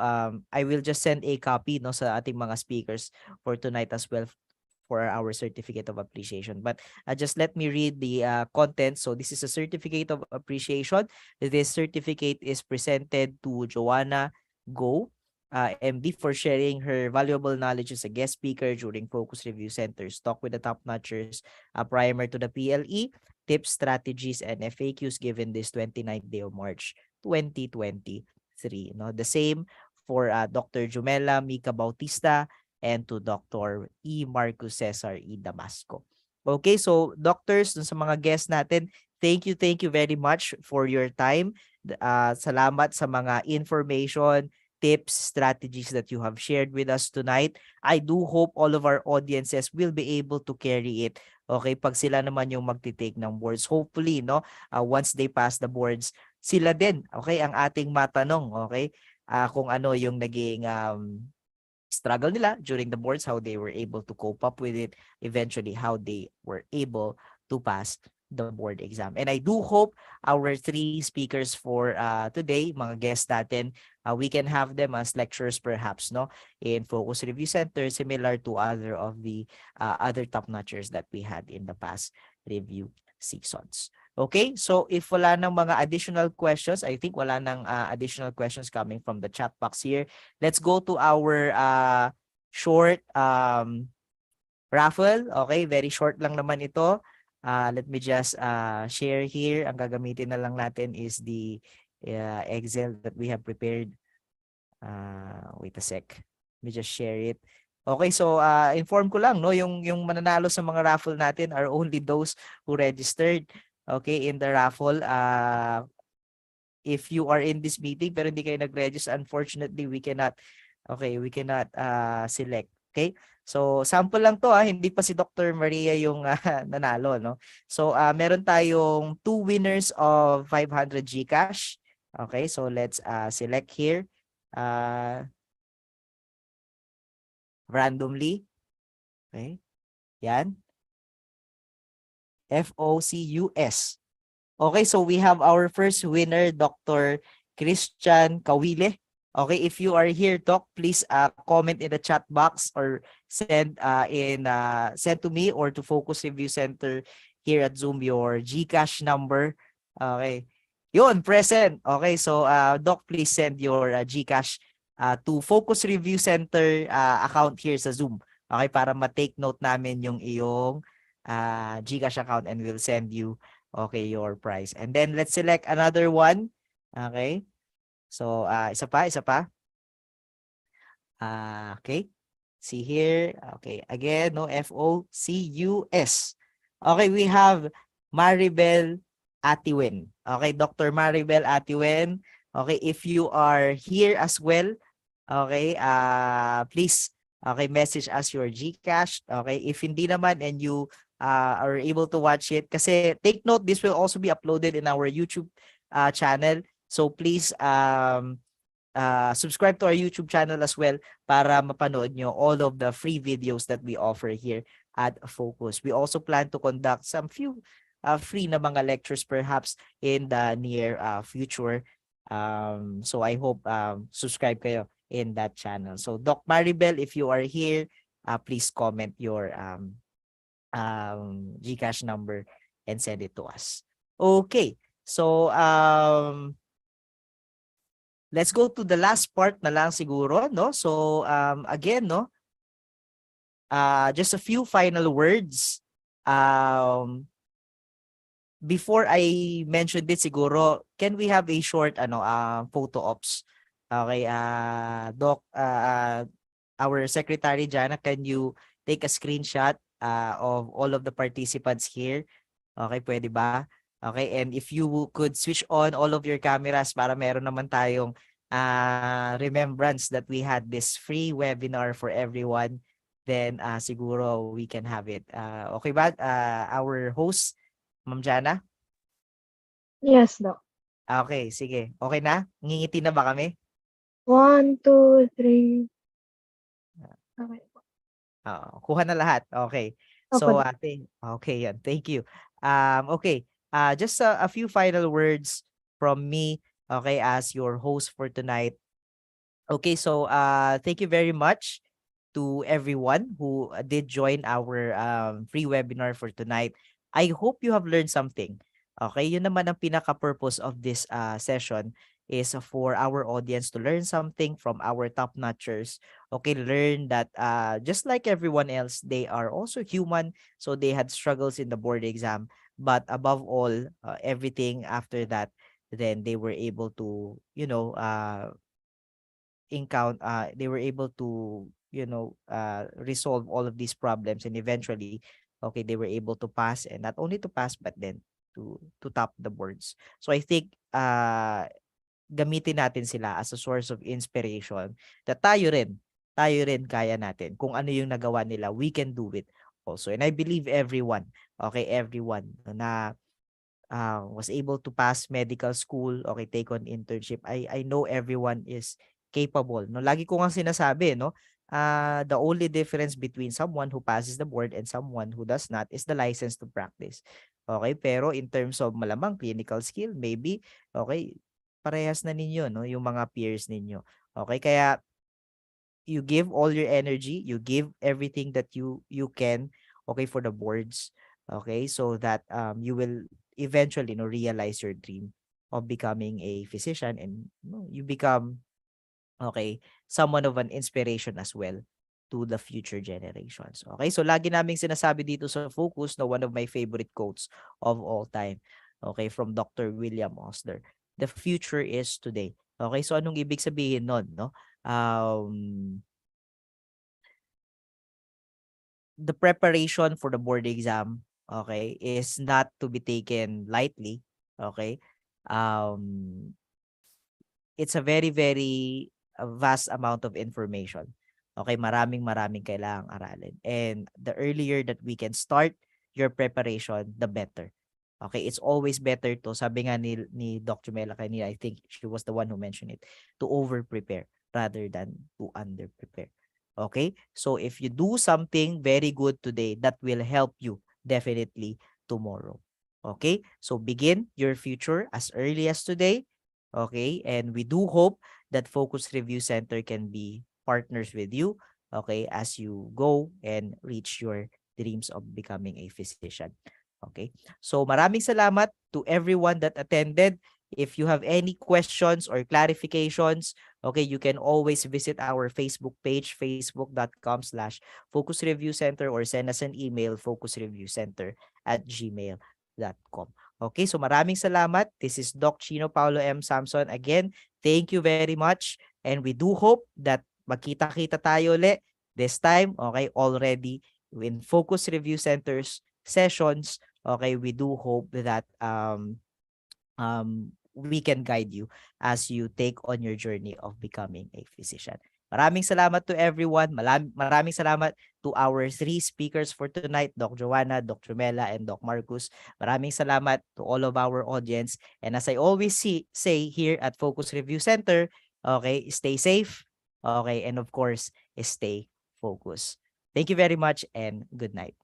I will just send a copy, no, sa ating mga speakers for tonight as well for our certificate of appreciation. But just let me read the content. So this is a certificate of appreciation. This certificate is presented to Joanna Go, MD, for sharing her valuable knowledge as a guest speaker during Focus Review Center's Talk with the Topnotchers prior to the PLE, tips, strategies, and FAQs given this 29th day of March 2023. No, the same for Dr. Jumela Mica Bautista and to Dr. E. Marcus Cesar E. Damasco. Okay, so doctors, dun sa mga guests natin, thank you very much for your time. Salamat sa mga information, tips, strategies that you have shared with us tonight. I do hope all of our audiences will be able to carry it. Okay, pag sila naman yung magtitake ng boards, hopefully, no, once they pass the boards, sila din, okay, ang ating matanong, okay, kung ano yung naging struggle nila during the boards, how they were able to cope up with it, eventually how they were able to pass the board exam. And I do hope our three speakers for today, mga guests natin, we can have them as lecturers perhaps, no, in Focus Review Center, similar to other of the other top-notchers that we had in the past review seasons. Okay, so if wala nang mga additional questions, I think wala nang additional questions coming from the chat box here. Let's go to our short raffle. Okay, very short lang naman ito. Let me just share here. Ang gagamitin na lang natin is the Excel that we have prepared. Wait a sec. Let me just share it. Okay, so inform ko lang, no, yung mananalo sa mga raffle natin are only those who registered, okay, in the raffle. If you are in this meeting pero hindi kayo nag-register, unfortunately, we cannot select. Okay? So, sample lang to, hindi pa si Dr. Maria yung nanalo, no? So, meron tayong 2 winners of 500 GCash. Okay, so let's select here randomly. Okay? Yan. FOCUS. Okay, so we have our first winner, Dr. Christian Kawile. Okay, if you are here, Doc, please comment in the chat box or send send to me or to Focus Review Center here at Zoom your GCash number. Okay. Yun, present. Okay, so Doc, please send your GCash to Focus Review Center account here sa Zoom. Okay, para ma-take note namin yung iyong GCash account and we'll send you your prize. And then let's select another one. Okay. So, isa pa. Okay. See here. Okay. Again, no, FOCUS. Okay, we have Maribel Atiwen. Okay, Dr. Maribel Atiwen. Okay, if you are here as well, okay, please, okay, message us your GCash. Okay, if hindi naman and you are able to watch it, kasi take note, this will also be uploaded in our YouTube channel. So please subscribe to our YouTube channel as well para mapanood nyo all of the free videos that we offer here at Focus. We also plan to conduct some few free na mga lectures perhaps in the near future. So I hope subscribe kayo in that channel. So Doc Maribel, if you are here, please comment your GCash number and send it to us. Okay. So let's go to the last part na lang siguro, no? So again, no, just a few final words. Before I mention this siguro, can we have a short photo ops? Okay, Doc, our secretary Jana, can you take a screenshot of all of the participants here? Okay, pwede ba? Okay, and if you could switch on all of your cameras para meron naman tayong remembrance that we had this free webinar for everyone, then siguro we can have it. Okay ba? Our host, Ma'am Jana? Yes, Doc. Okay, sige. Okay na? Ngingiti na ba kami? 1, 2, 3. Okay. Kuha na lahat. Okay. Opo, So, Doc. okay yan. Thank you. Okay. Just a few final words from me, okay, as your host for tonight. Okay, so thank you very much to everyone who did join our free webinar for tonight. I hope you have learned something. Okay, yun naman ang pinaka-purpose of this session is for our audience to learn something from our top-notchers. Okay, learn that just like everyone else, they are also human. So they had struggles in the board exam. But above all, everything after that, then they were able to, they were able to, resolve all of these problems. And eventually, okay, they were able to pass, and not only to pass, but then to top the boards. So I think, gamitin natin sila as a source of inspiration that tayo rin kaya natin. Kung ano yung nagawa nila, we can do it also. And I believe everyone na was able to pass medical school, okay, take on internship. I know everyone is capable. No, lagi ko nga sinasabi, no, the only difference between someone who passes the board and someone who does not is the license to practice. Okay, pero in terms of malamang clinical skill, maybe, okay, parehas na ninyo, no, yung mga peers ninyo. Okay, kaya you give all your energy, you give everything that you can, okay, for the boards, okay, so that you will eventually, realize your dream of becoming a physician, and you become, okay, someone of an inspiration as well to the future generations. Okay, so lagi naming sinasabi dito sa Focus na one of my favorite quotes of all time, okay, from Dr. William Osler. The future is today. Okay, so anong ibig sabihin nun, no? The preparation for the board exam, okay, is not to be taken lightly, okay? Um, it's a very, very vast amount of information. Okay, maraming kailangang aralin. And the earlier that we can start your preparation, the better. Okay, it's always better to, sabi nga ni Dr. Mela kanina, I think she was the one who mentioned it, to over-prepare rather than to under-prepare. Okay, so if you do something very good today, that will help you definitely tomorrow. Okay, so begin your future as early as today. Okay, and we do hope that Focus Review Center can be partners with you, okay, as you go and reach your dreams of becoming a physician. Okay, so maraming salamat to everyone that attended. If you have any questions or clarifications, okay, you can always visit our Facebook page, facebook.com/Focus Review Center, or send us an email, focusreviewcenter@gmail.com. Okay, so maraming salamat. This is Doc Chino Paulo M. Samson. Again, thank you very much. And we do hope that magkita-kita tayo ulit this time, okay, already in Focus Review Center's sessions. Okay, we do hope that we can guide you as you take on your journey of becoming a physician. Maraming salamat to everyone. Maraming salamat to our three speakers for tonight, Doc Joanna, Dr. Mela, and Doc Marcus. Maraming salamat to all of our audience. And as I always say here at Focus Review Center, okay, stay safe, okay, and of course, stay focused. Thank you very much and good night.